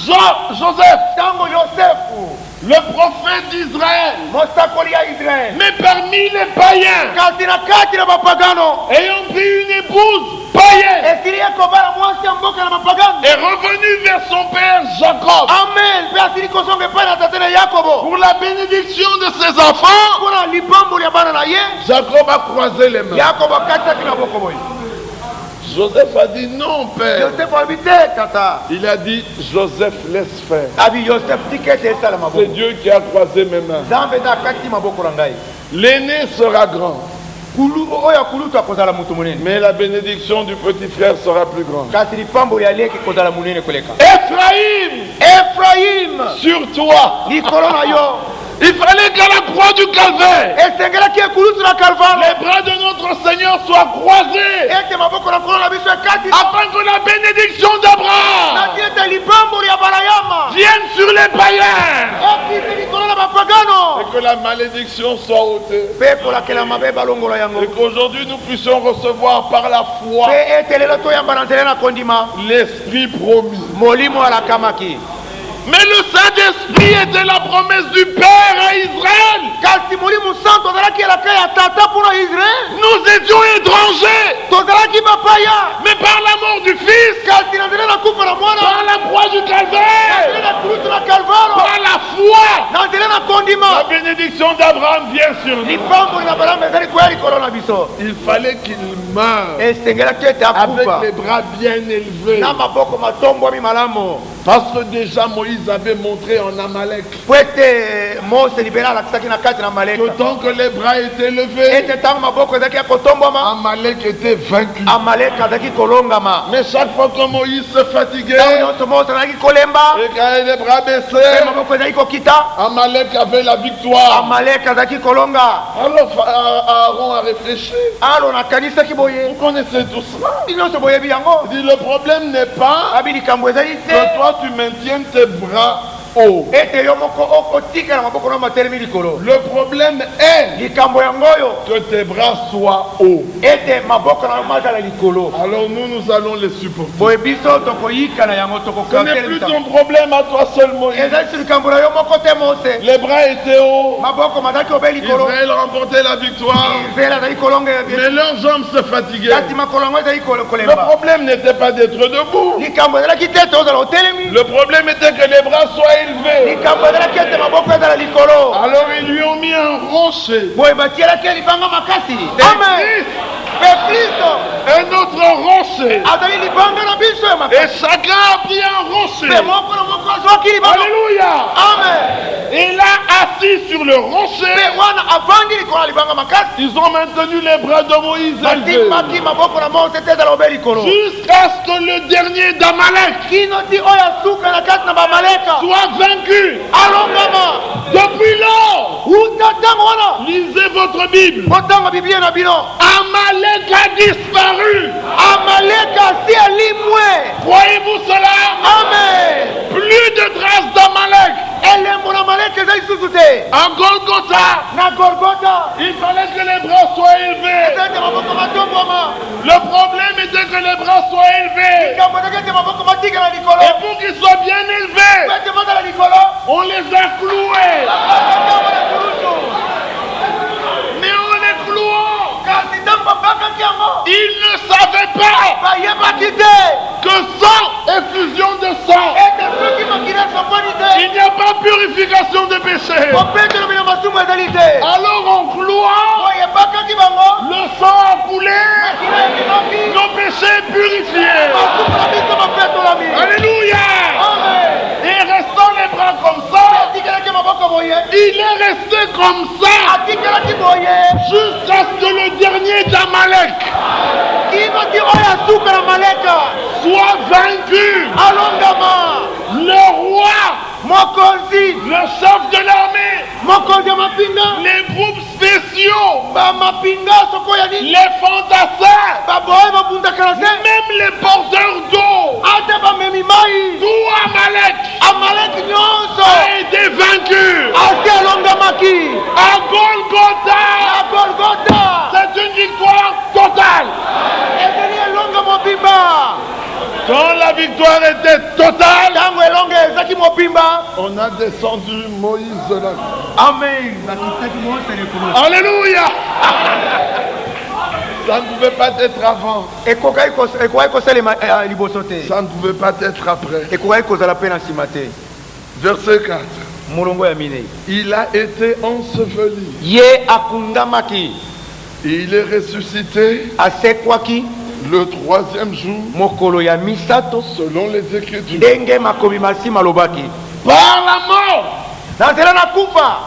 Joseph, ntango yosefu le prophète d'Israël, mosakoli ya israele mais parmi les païens, kasi na kati na bapagano ayant pris une épouse païenne, esili ye kobala mwasi ya mboka na bapagano est revenu vers son père Jacob amen mpe asili kozonga epai na tate na yakobo pour la bénédiction de ses enfants. mpona libamboli ya bana na ye Jacob a croisé les mains. yakobo akatisaki na boko boye Joseph a dit non, père. yosefu alobi te tata Il a dit, Joseph, laisse faire. abi yosefu tika ete esala C'est maboko Dieu qui a croisé mes mains. nzambe eza akati maboko na ngai L'aîné sera grand, oyo akulutu akozala moto monene mais la bénédiction du petit frère sera plus grande. kasi lipamboli ya leki kozala monene koleka Ephraïm, efrayim sur toi, likolo na yo il fallait qu'à la croix du calvaire, esengelaki ekulutu na kalvaro les bras de notre Seigneur soient croisés, ete maboko na nkolo na biso ekati afin que la bénédiction d'Abraham nati ete lipamboli ya balayama vienne sur les païens ekiti likolo na bapagano et que la malédiction soit ôtée. mpe kolakela mabe balongola yango Et qu'aujourd'hui nous puissions recevoir par la foi mpe ete lelo toyamba na nzela na kondima l'Esprit promis. molimo alakamaki Mais le Saint-Esprit était la promesse du Père à Israël. kasi molimo santo ozalaki elaka ya tata mpona israele Nous étions étrangers, tozalaki bapaya mais par la mort du Fils, kasi na nzela na kufa na par mwana la croix du na nzela calvaire, na kulutu na kalvaro par la foi, na nzela na la kondima bénédiction d'Abraham vient sur nous. lipamboli na balamba ezali koya likolo na biso Il fallait qu'il meure esengelaki ete avec akufa les bras bien élevés. na maboko matombwami malamu Parce que déjà Moïse avait montré en Amalek po ete mose libele alakisaki na kati na que maleka tant que les bras étaient levés, ete ntango maboko ezalaki ya kotombwama Amalek était vaincu. amaleka azalaki kolongama Mais chaque fois que Moïse se fatiguait ntango nyonso mose azalaki kolemba et quand les bras mpe baissaient, maboko ezalaki kokita Amalek avait la victoire. amaleka azalaki kolonga Alors Aaron a réfléchi. alo nakanisaki boye Vous connaissez tout cela. bino nyonso boyebi yango Il dit le problème n'est pas abi likambo ezali que te toi tu maintiennes tes bras haut. ete yo moko okotikala maboko na matelemi likolo. Le problème est likambo yango oyo que tes bras soient hauts. ete maboko na yo mazala likolo. Alors nous allons les supporter. boye biso tokoyika na yango Ce n'est plus ton problème à toi seul, Moïse. ezali si likambo na yo moko te Mose. Les bras étaient hauts. maboko mazalaki obe likolo. Israël remportait la victoire. Israël azali kolonga Mais leurs jambes se fatiguaient. kati makolo yango ezali Le kolemba. problème n'était pas d'être debout. likambo ezalaki te tozala otelemi. Le problème était que les bras soient élevés. likambo ezalaki ete maboko ezala likolo. Alors ils lui ont mis un rocher. boye batielaki libanga makasi. Et amen. Christ, mpe kristo un autre rocher. azali libanga na biso ya Et makasi. chacun a pris un mpe rocher. moko na moko azwaki libanga. Alléluia. amen. Et là, assis sur le rocher, mpe wana avandi likolo ya libanga makasi. ils ont maintenu les bras de Moïse élevés. batimaki maboko na mose te ezala obe likolo. Jusqu'à ce que le dernier d'Amalek kino ti oyo asuka na kati na bamaleka soit vaincu. alongama. Depuis lors, uta ntango wana lisez votre Bible. botanga biblia na bino. Amalek a disparu. amaleka asi alimwe. Croyez-vous cela? amen. Plus de traces d'Amalek. elembo na maleka eza lisusu te. À Golgotha, na golgota il fallait que les bras soient élevés. eza ete maboko matombwama. Le problème était que les bras soient élevés. likambo ezaki ete maboko matika na likolo. Et pour qu'ils soient bien élevés, po ete mazala likolo. on les a cloués. bakangambo na kulutu. Mais en les clouant, kasi ntango babakaki yango ils ne savaient pas bayebaki te que sang et fusion de sang, ete soki makila esopani te il n'y a pas purification de péché. kopetelo mina masumu ezali te. Alors en clouant, boyebakaki bango le sang a coulé, makila ekinoki nos péchés purifiés. masumu na biso bapetolami. Alléluia. amen. Et restant les bras comme ça, atikelaki maboko boye il est resté comme ça atikelaki boye jusqu'à ce que le dernier d'Amalek kino ti oyo asuka na maleka soit vaincu. alongama. Le roi, mokonzi le chef de l'armée, mokonzi ya mapinga les groupes spéciaux, bamapinga soko ya nini les fantassins, baboye babundaka na se même les porteurs d'eau, ate bamemi mai. tout Amalek amaleki nyonso a été vaincu. asi alongamaki À Golgotha, na golgota. c'est une victoire totale. ezali elonga mobimba. Quand la victoire était totale, ntango elonga ezaki mobimba. on a descendu Moïse de la croix. amen. bakitaki mose likolo. Alléluia. Ça ne pouvait pas être avant. ekokaki kosalema liboso te. Ça ne pouvait pas être après. ekokaki kozala mpe na nsima te. Verset 4. molongo ya minei. Il a été enseveli. ye akungamaki Et il est ressuscité asekwaki le troisième jour, mokolo ya misato selon les Écritures. ndenge makomi masi malobaki. Par la mort. na nzela na kufa.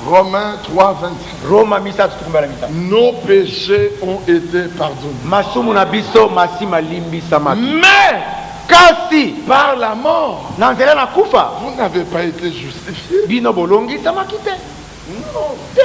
Romains 3, 25. roma misato tukumbala misato. Nos péchés ont été pardonnés. masumu na biso masi malimbisamaki. Mais kasi par la mort, na nzela na kufa vous n'avez pas été justifiés. bino bolongisamaki te. Non. te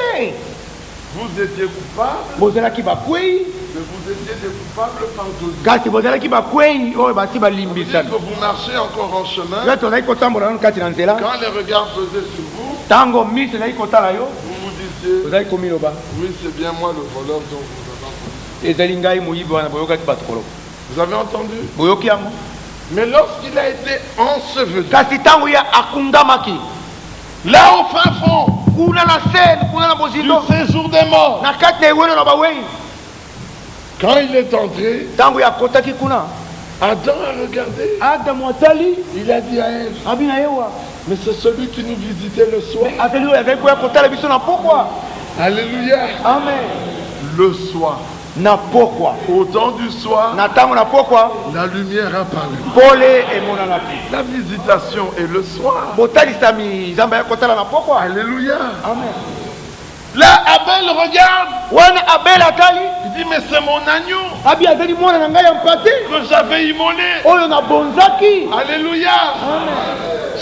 Vous étiez coupables, bozalaki bakwei mais vous étiez des coupables pardonnés. kasi bozalaki bakwei oyo basi Vous dites balimbisami. que vous marchez encore en chemin. yo tozalaki kotambola nanu kati na nzela. Quand les regards faisaient sur vous, ntango miso ezalaki kotala yo vous vous disiez, ozalaki komiloba oui, c'est bien moi le voleur dont vous avez entendu. ezali ngai moyibi wana boyokaki bato koloba. Vous avez entendu? boyoki yango. Mais lorsqu'il a été enseveli, kasi ntango ye akundamaki là au fin fond kuna na se kuna na du bozindo séjour des morts, na kati na eweno na bawei. quand il est entré, ntango ye akotaki kuna Adam a regardé. adamu atali Il a dit à Ève, abi na ye wa mais c'est celui qui nous visitait le soir. atali oyo azali koya kotala biso na pokwa. Alléluia. amen. Le soir. na pokwa Au temps du soir, na ntango na pokwa la lumière apparaît. pole emonanaki. La visitation est le soir. botalisami nzambe ya kotala na pokwa. Alléluia. amen. Là, Abel regarde. wana abel atali Il dit, mais c'est mon agneau abi azali mwana na ngai ya mpate que j'avais immolé. oyo nabonzaki. Alléluia. amen.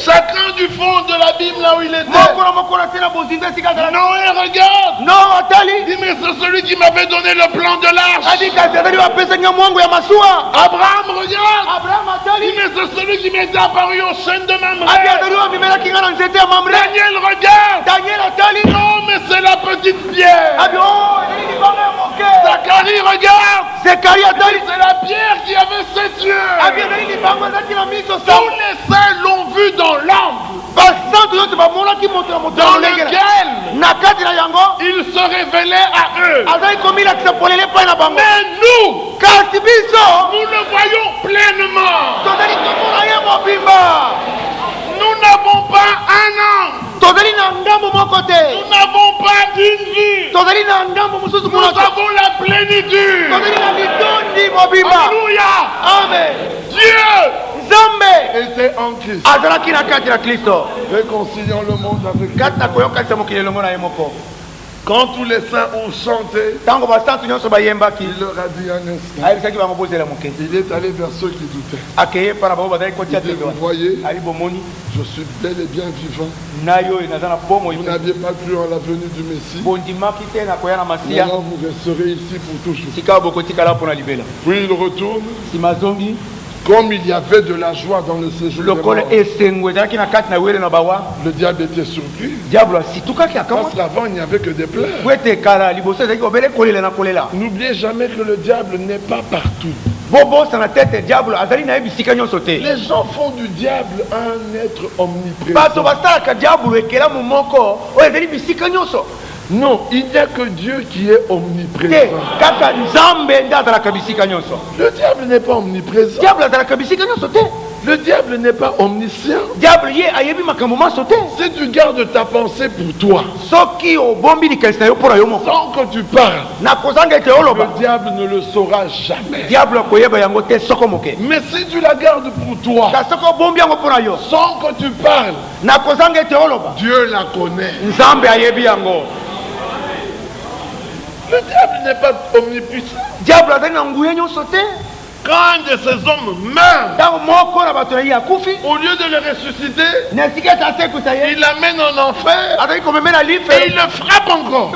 Chacun du fond de l'abîme là où il était. moko na moko na te na bozinga esika azalaki. Noé regarde. no atali Il dit, mais c'est celui qui m'avait donné le plan de l'arche. adi kasi azali bapesaki nga mwangu ya masuwa. Abraham regarde. abraham Il dit, atali mais c'est celui qui m'était apparu au chêne de adi Mamré. azali babimelaki nga na nzete C'est la pierre qui avait 7 yeux. Tous les saints l'ont vu dans l'angle dans lequel il se révélait à eux. Mais nous le voyons pleinement. Nous n'avons pas un angle. Nous n'avons pas une vue. Nous avons la plénitude. Alléluia. Amen. Dieu était en Christ. Réconciliant le monde avec lui. Quand tous les saints ont chanté, il leur a dit un instant. Il est allé vers ceux qui doutaient. Il dit, vous voyez, je suis bel et bien vivant. Vous n'aviez pas cru en la venue du Messie. Maintenant vous resterez ici pour toujours. Puis il retourne. Comme il y avait de la joie dans le séjour des morts, le diable était surpris. Parce qu'avant il n'y avait que des pleurs. N'oubliez jamais que le diable n'est pas partout. Les gens font du diable un être omniprésent. Non, il n'y a que Dieu qui est omniprésent. Le diable n'est pas omniprésent. Le diable n'est pas omniscient. Si tu gardes ta pensée pour toi, sans que tu parles, le diable ne le saura jamais. Mais si tu la gardes pour toi, sans que tu parles, Dieu la connaît. Le diable n'est pas omnipuissant. Quand un de ces hommes meurt, au lieu de le ressusciter, il l'amène en enfer et il le frappe encore.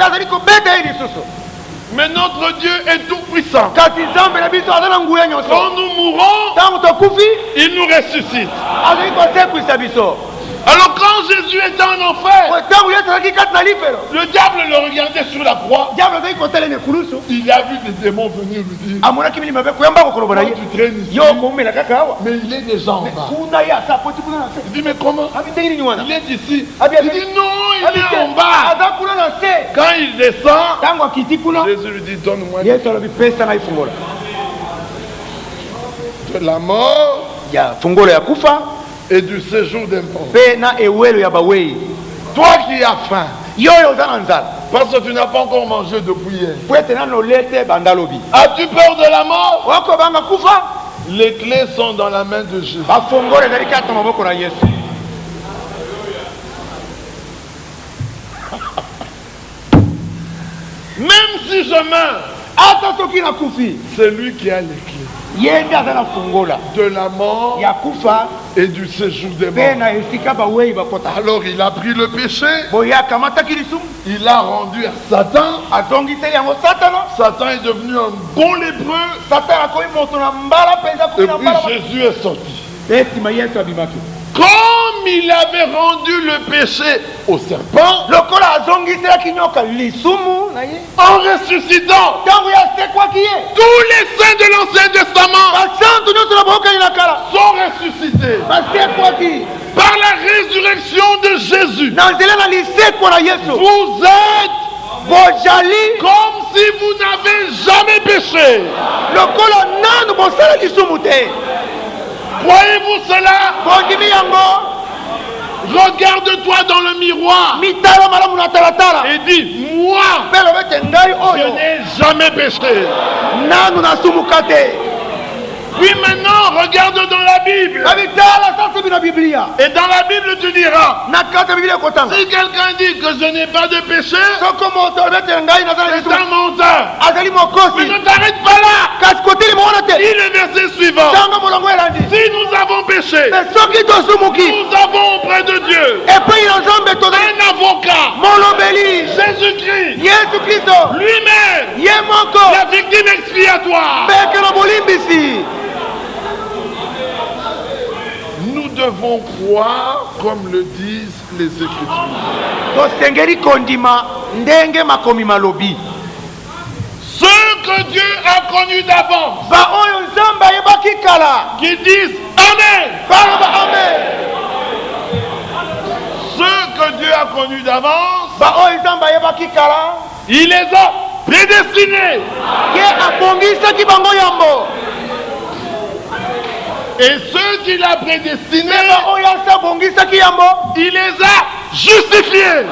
Mais notre Dieu est tout puissant. Quand nous mourons, il nous ressuscite. Alors quand Jésus était en enfer, le diable le regardait sur la croix. Il a vu des démons venir lui dire, toi tu traînes ici, mais il est déjà en bas. Il dit, mais comment? Il est ici. Il dit non, il est en bas. Quand il descend, Jésus lui dit, donne-moi de la mort et du séjour des morts. Toi qui as faim, parce que tu n'as pas encore mangé depuis hier, as-tu peur de la mort? Les clés sont dans la main de Jésus. Même si je meurs, c'est lui qui a les clés de la mort et du séjour des morts. Alors il a pris le péché, il l'a rendu à Satan. Satan est devenu un bon lépreux, et puis Jésus est sorti. Comme il avait rendu le péché au serpent, en ressuscitant tous les saints de l'Ancien Testament sont ressuscités par la résurrection de Jésus. Vous êtes comme si vous n'avez jamais péché. Croyez-vous cela? Regarde-toi dans le miroir et dis, moi, je n'ai jamais péché. Puis maintenant, regarde dans la Bible. Et dans la Bible, tu diras, si quelqu'un dit que je n'ai pas de péché, c'est un menteur. Mais ne t'arrête pas là. Lis le verset suivant. Si nous avons péché, nous avons auprès de Dieu un avocat, Jésus-Christ, lui-même, la victime expiatoire. Nous devons croire comme le disent les Écritures. Ceux que Dieu a connus d'avance, qui disent Amen. Amen. Ceux que Dieu a connus d'avance, il les a prédestinés. Et ceux qu'il a prédestinés, il les a justifiés.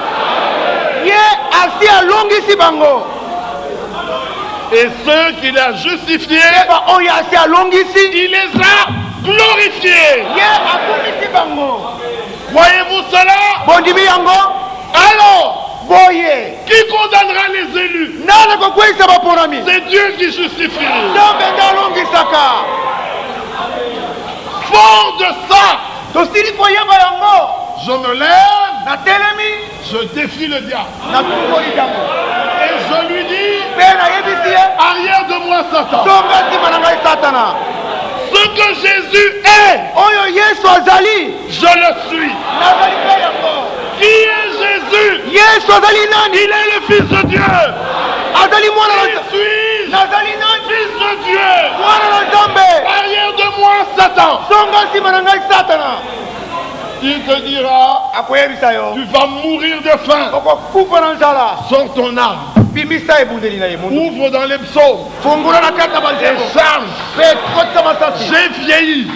Et ceux qu'il a justifiés, il les a glorifiés. Voyez-vous cela? Alors, qui condamnera les élus? C'est Dieu qui justifie. Fort de ça, je me lève, je défie le diable. Et je lui dis, arrière de moi Satan. Ce que Jésus est, je le suis. Qui est Jésus? Il est le Fils de Dieu. Qui suis-je? Fils de Dieu. Arrière de moi Satan. Il te dira, tu vas mourir de faim. Sors ton âme. Ouvre dans les psaumes. Et charge. J'ai vieilli.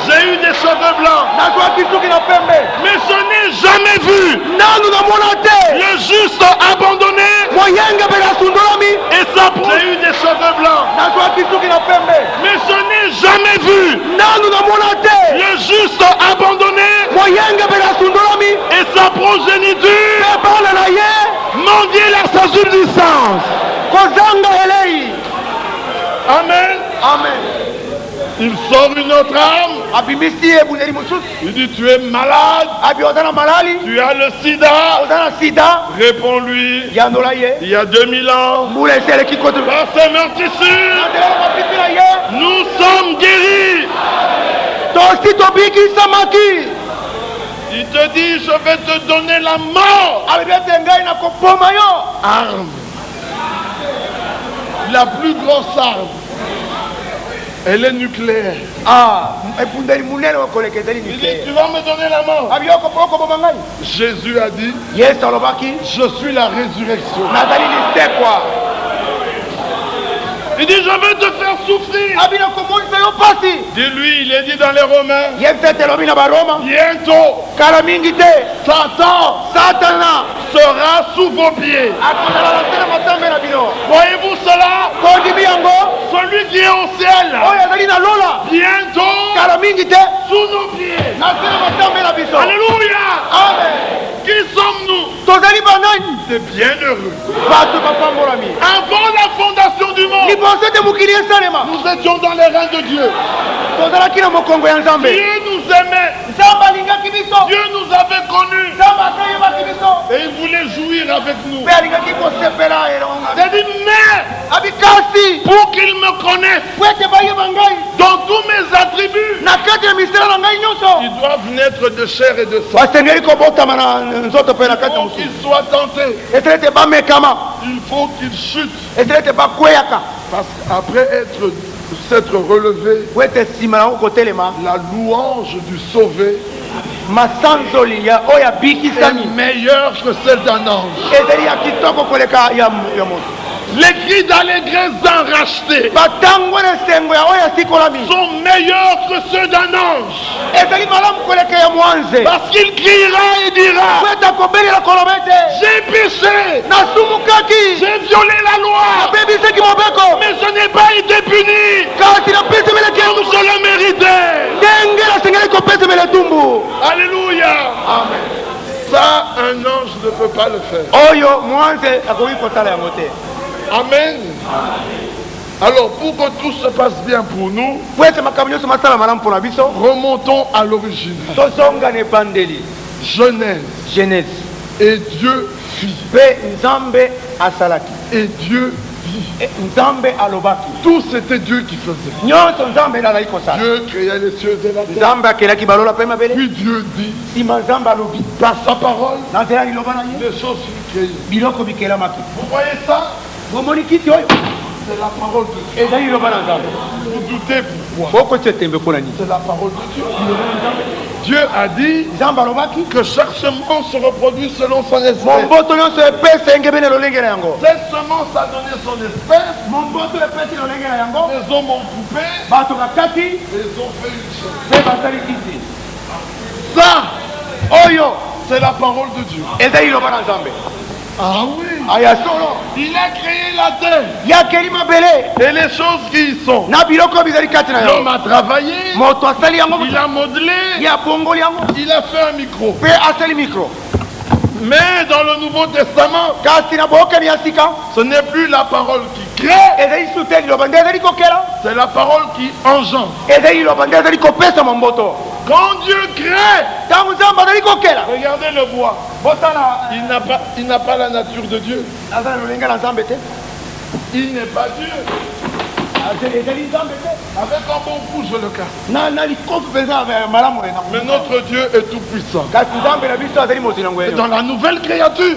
J'ai eu des cheveux blancs. Mais je n'ai jamais vu le juste abandonné. Et ça, j'ai eu des cheveux blancs. Mais je n'ai jamais vu le juste abandonné. Et sa progéniture mendier la subsistance. Amen. Amen. Il sort une autre âme. Il dit, tu es malade. Tu as le sida. Réponds-lui. Il y a 2000 ans, par ces meurtrissures, nous sommes guéris. Il te dit, je vais te donner la mort. Arme. La plus grosse arme. Elle est nucléaire. Il dit, tu vas me donner la mort. Jésus a dit, je suis la résurrection. Il dit, je vais te faire souffrir. Dis-lui, il est dit dans les Romains, bientôt, Satan sera sous vos pieds. Voyez-vous cela? Celui qui est au ciel, bientôt, sous nos pieds. Alléluia. Qui sommes-nous? Des bienheureux. Avant la fondation du monde, nous étions dans les reins de Dieu. Dieu nous aimait. Dieu nous avait connus. Et il voulait jouir avec nous. J'ai dit, mais pour qu'il me connaisse dans tous mes attributs, ils doivent naître de chair et de sang. Il faut qu'il soit tenté. Il faut qu'il chute. Parce qu'après s'être relevé, la louange du sauvé est meilleure que celle d'un ange. Les cris d'allégresse d'un racheté sont meilleurs que ceux d'un ange. Parce qu'il criera et dira, j'ai péché, j'ai violé la loi, mais je n'ai pas été puni comme je le méritais. Alléluia. Amen. Ça, un ange ne peut pas le faire. Amen. Alors, pour que tout se passe bien pour nous, remontons à l'origine. Genèse. Et Dieu fit. Et Dieu vit. Tout c'était Dieu qui faisait. Dieu créa les cieux et la terre. Puis Dieu dit, par sa parole, les choses furent créées. Vous voyez ça? C'est la parole de Dieu. Vous doutez pourquoi? C'est la parole de Dieu. Dieu a dit que chaque semence se reproduit selon son espèce. Cette semence a donné son espèce. Les hommes ont coupé. Ils ont fait une chose. Ça, c'est la parole de Dieu. Ah oui. Il a créé la terre et les choses qui y sont. L'homme a travaillé, il a modelé, il a fait un micro. Mais dans le Nouveau Testament, ce n'est plus la parole qui crée, c'est la parole qui engendre. Quand Dieu crée, regardez le bois. Il n'a pas la nature de Dieu. Il n'est pas Dieu. Avec un bon coup, je le casse. Mais notre Dieu est tout puissant. Et dans la nouvelle créature,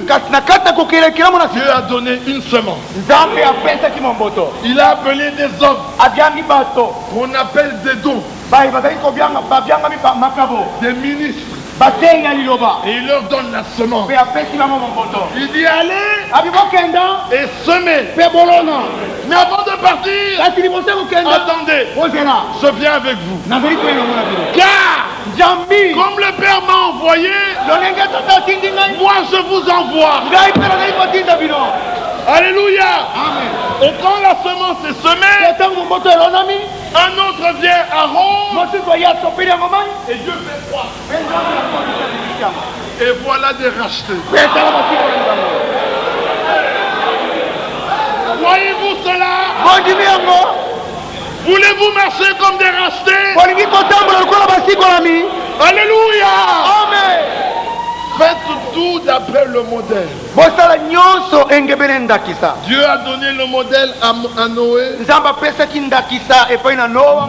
Dieu a donné une semence. Il a appelé des hommes qu'on appelle des dons, des ministres. Et il leur donne la semence. Il dit allez et semez. Mais avant de partir, attendez, je viens avec vous. Car comme le Père m'a envoyé, moi je vous envoie. Alléluia. Et quand la semence est semée, un autre vient arrose et Dieu fait froid. Et voilà des rachetés. Voyez-vous cela? Voulez-vous marcher comme des rachetés? Alléluia. Amen. Faites tout d'après le modèle. Dieu a donné le modèle à Noé.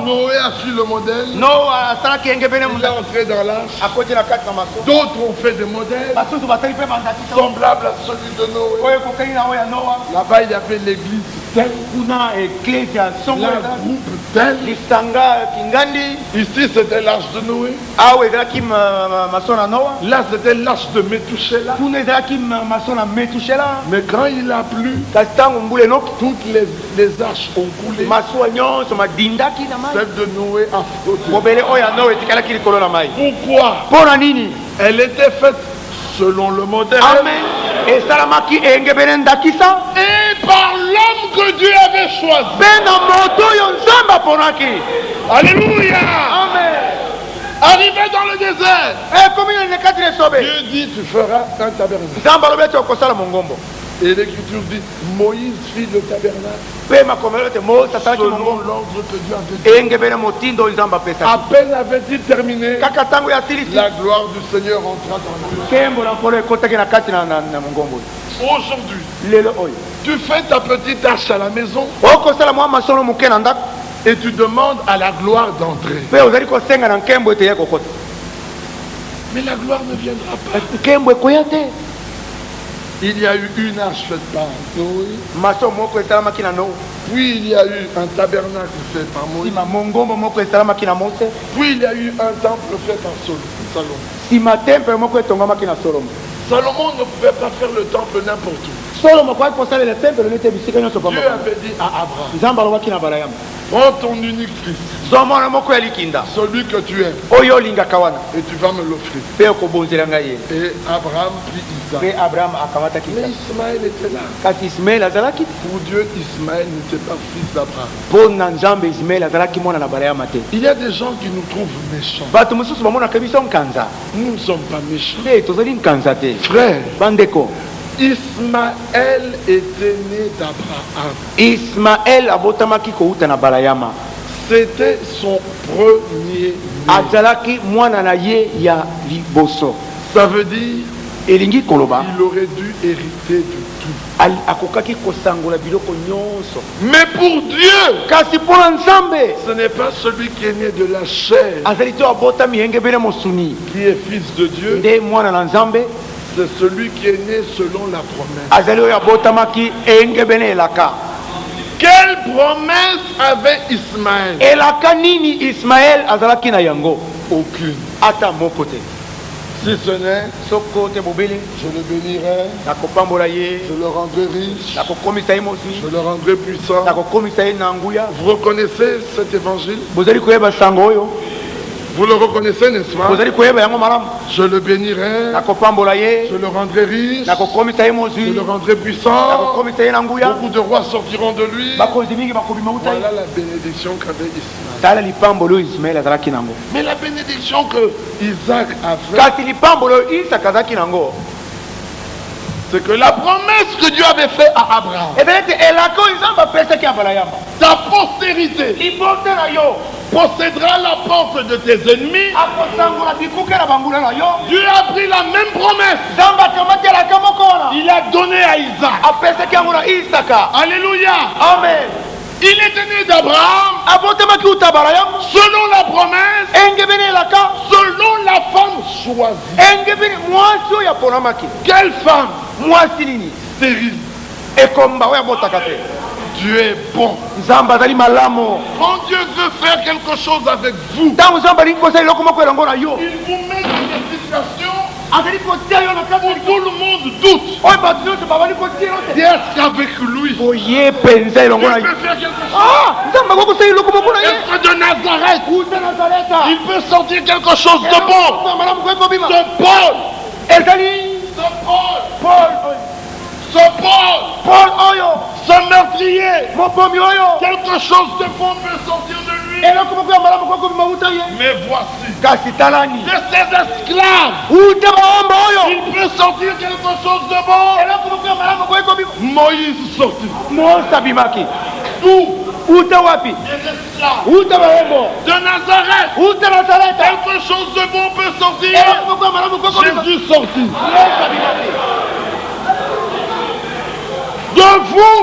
Noé a su le modèle. Il est entré dans l'arche. D'autres ont fait des modèles semblables à celui de Noé. Là-bas, il y avait l'église telle, la groupe telle. Ici, c'était l'arche de Noé. Là, c'était l'arche de Métouchéla. Mais quand il a plu, toutes les arches ont coulé. Celle de Noé a flotté. Pourquoi? Elle était faite selon le modèle. Et par l'homme que Dieu avait choisi. Alléluia. Arrivé dans le désert, Dieu dit tu feras un tabernacle. Et l'écriture dit Moïse fit le tabernacle selon l'ordre que Dieu avait dit. À peine avait-il terminé, la gloire du Seigneur entra dans le lieu. Aujourd'hui, tu fais ta petite arche à la maison et tu demandes à la gloire d'entrer. Mais la gloire ne viendra pas. Il y a eu une arche faite par Noé. Puis il y a eu un tabernacle fait par Moïse. Puis il y a eu un temple fait par Salomon. Salomon ne pouvait pas faire le temple n'importe où. Dieu avait dit à Abraham, prends ton unique fils, celui que tu aimes, et tu vas me l'offrir. Et Abraham prit Isaac. Mais Ismaël était là. Pour Dieu, Ismaël n'était pas fils d'Abraham. Il y a des gens qui nous trouvent méchants. Nous ne sommes pas méchants. Frère, Ismaël était né d'Abraham. C'était son premier né. Ça veut dire il aurait dû hériter de tout. Mais pour Dieu, ce n'est pas celui qui est né de la chair qui est fils de Dieu. C'est celui qui est né selon la promesse. Quelle promesse avait Ismaël? Aucune. Si ce n'est, je le bénirai, je le rendrai riche, je le rendrai puissant. Vous reconnaissez cet évangile? Vous le reconnaissez, n'est-ce pas? Je le bénirai, je le rendrai riche, je le rendrai puissant. Beaucoup de rois sortiront de lui. Voilà la bénédiction qu'avait Ismaël. Mais la bénédiction que Isaac avait, c'est que la promesse que Dieu avait faite à Abraham, ta postérité possédera la porte de tes ennemis. Dieu a pris la même promesse. Il a donné à Isaac. Alléluia. Amen. Il était né d'Abraham selon la promesse, selon la femme choisie. Quelle femme? Stérile. Dieu est bon. Quand Dieu veut faire quelque chose avec vous, il vous met dans des situations où tout le monde doute. Est-ce qu'avec lui, Dieu peut faire quelque chose? Est-ce de Nazareth, il peut sortir quelque chose de bon? De Paul. Ce meurtrier, quelque chose de bon peut sortir de lui. Mais voici, de ses esclaves, il peut sortir quelque chose de bon. Moïse sortit. D'où? Des esclaves. De Nazareth, quelque chose de bon peut sortir. Jésus sortit. De vous,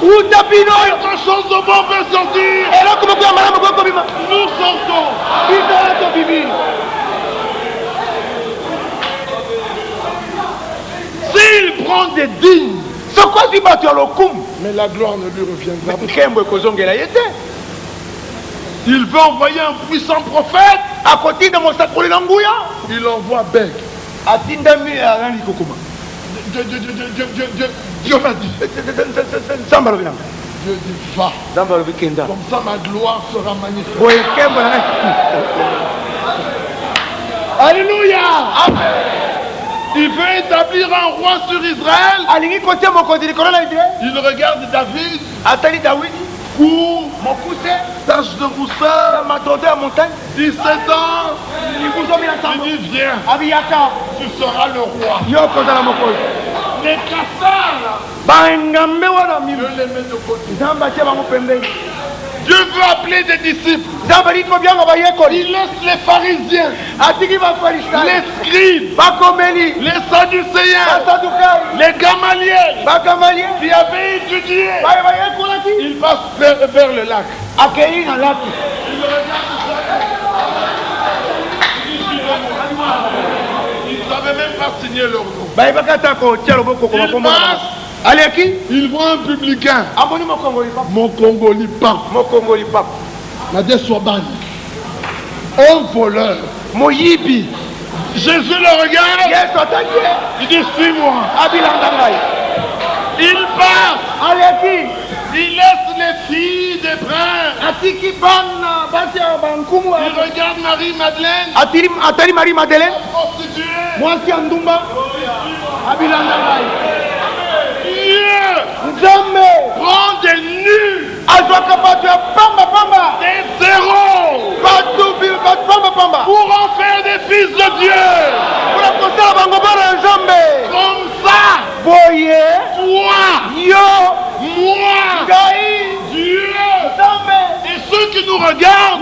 quelque chose de bon peut sortir. Nous sortons. S'il prend des dignes, mais la gloire ne lui reviendra pas. Il veut envoyer un puissant prophète. Il envoie Beg. Dieu m'a dit. Dieu dit va. Comme ça ma gloire sera magnifique. Alléluia. Il veut établir un roi sur Israël. Il regarde David. Court, tache de rousseur, 17 ans. Il dit viens, tu seras le roi. Les casseurs, Dieu les met de côté. Dieu veut appeler des disciples. Il laisse les pharisiens, les scribes, les sadducéens, les gamaliels qui avaient étudié. Il passe vers le lac. Il regarde ils ne savaient même pas signer leur nom. Il voit un publicain. Mon Congoli pape. La Dessobane. Un voleur. Jésus le regarde. Il dit suis-moi. Il passe. Il laisse les filles des brins. Il regarde Marie-Madeleine. La prostituée. Dieu prend des nus, des zéros, pour en faire des fils de Dieu. Comme ça, toi, moi, Dieu et ceux qui nous regardent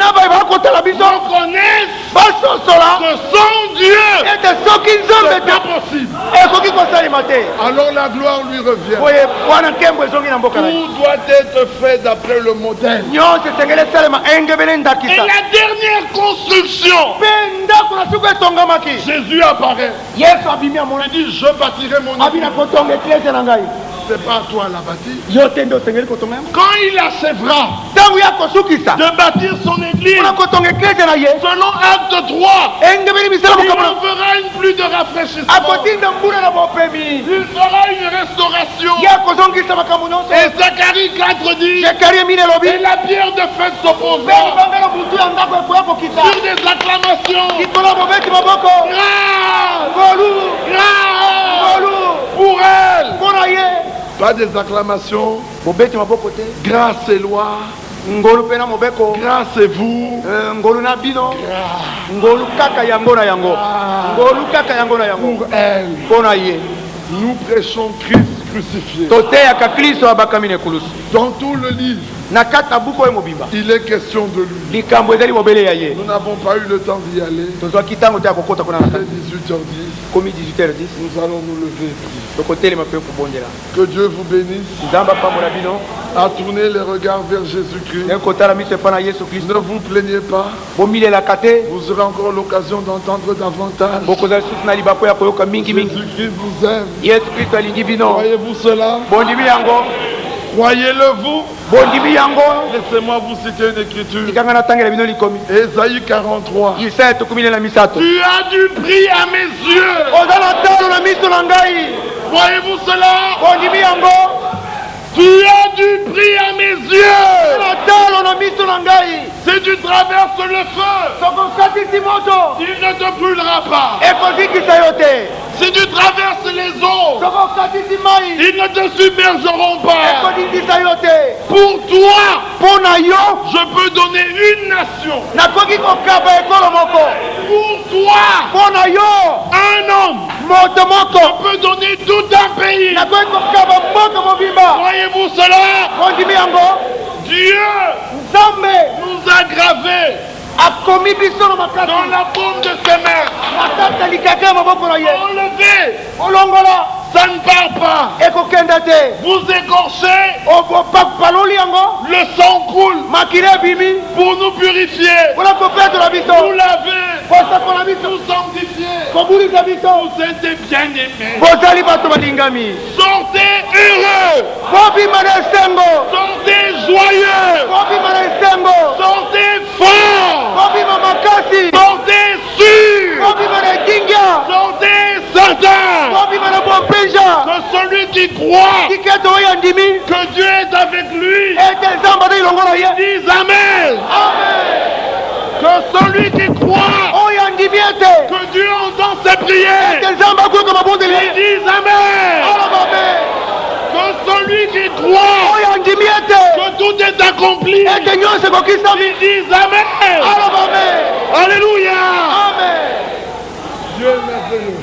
reconnaissent que son Dieu c'est pas possible. Alors la gloire lui revient. Tout doit être fait d'après le modèle. Et la dernière construction, Jésus apparaît. Il dit, je bâtirai mon église. C'est pas à toi la bâtir. Quand il achèvera de bâtir son église, selon Acte 3, il en fera une pluie de rafraîchissement. Il fera une restauration. Et Zacharie 4 dit, et la pierre de fête s'opposera sur des acclamations. Pour elle. Pas des acclamations. Grâce et loi. Grâce et vous. Pour elle. Nous prêchons Christ crucifié. Dans tout le livre, il est question de lui. Nous n'avons pas eu le temps d'y aller. Il est 18h10. Nous allons nous lever. Que Dieu vous bénisse. À tourner les regards vers Jésus-Christ. Ne vous plaignez pas. Vous aurez encore l'occasion d'entendre davantage. Jésus-Christ vous aime. Croyez-vous cela? Croyez-le vous. Laissez-moi vous citer une écriture. Ésaïe 43. Tu as du prix à mes yeux. Croyez-vous cela? Tu as du prix à mes yeux. Si tu traverses le feu, il ne te brûlera pas. Si tu traverses les eaux, ils ne te submergeront pas. Pour toi, je peux donner une nation. Pour toi, un homme, je peux donner tout un pays. Voyez-vous cela? Dieu nous a gravés dans la paume de ses mains. Enlevez. Ça ne part pas. Vous écorchez. Le sang coule. Pour nous purifier. Vous lavez. Vous sanctifier. Vous êtes bien-aimés. Sortez heureux. Sortez joyeux. Sortez fort. Sortez sûr. Sortez certain. Que celui qui croit que Dieu est avec lui, dise Amen. Que celui qui croit que Dieu entend ses prières, dise Amen. Que celui qui croit que tout est accompli, dise Amen. Alléluia. Dieu est merveilleux.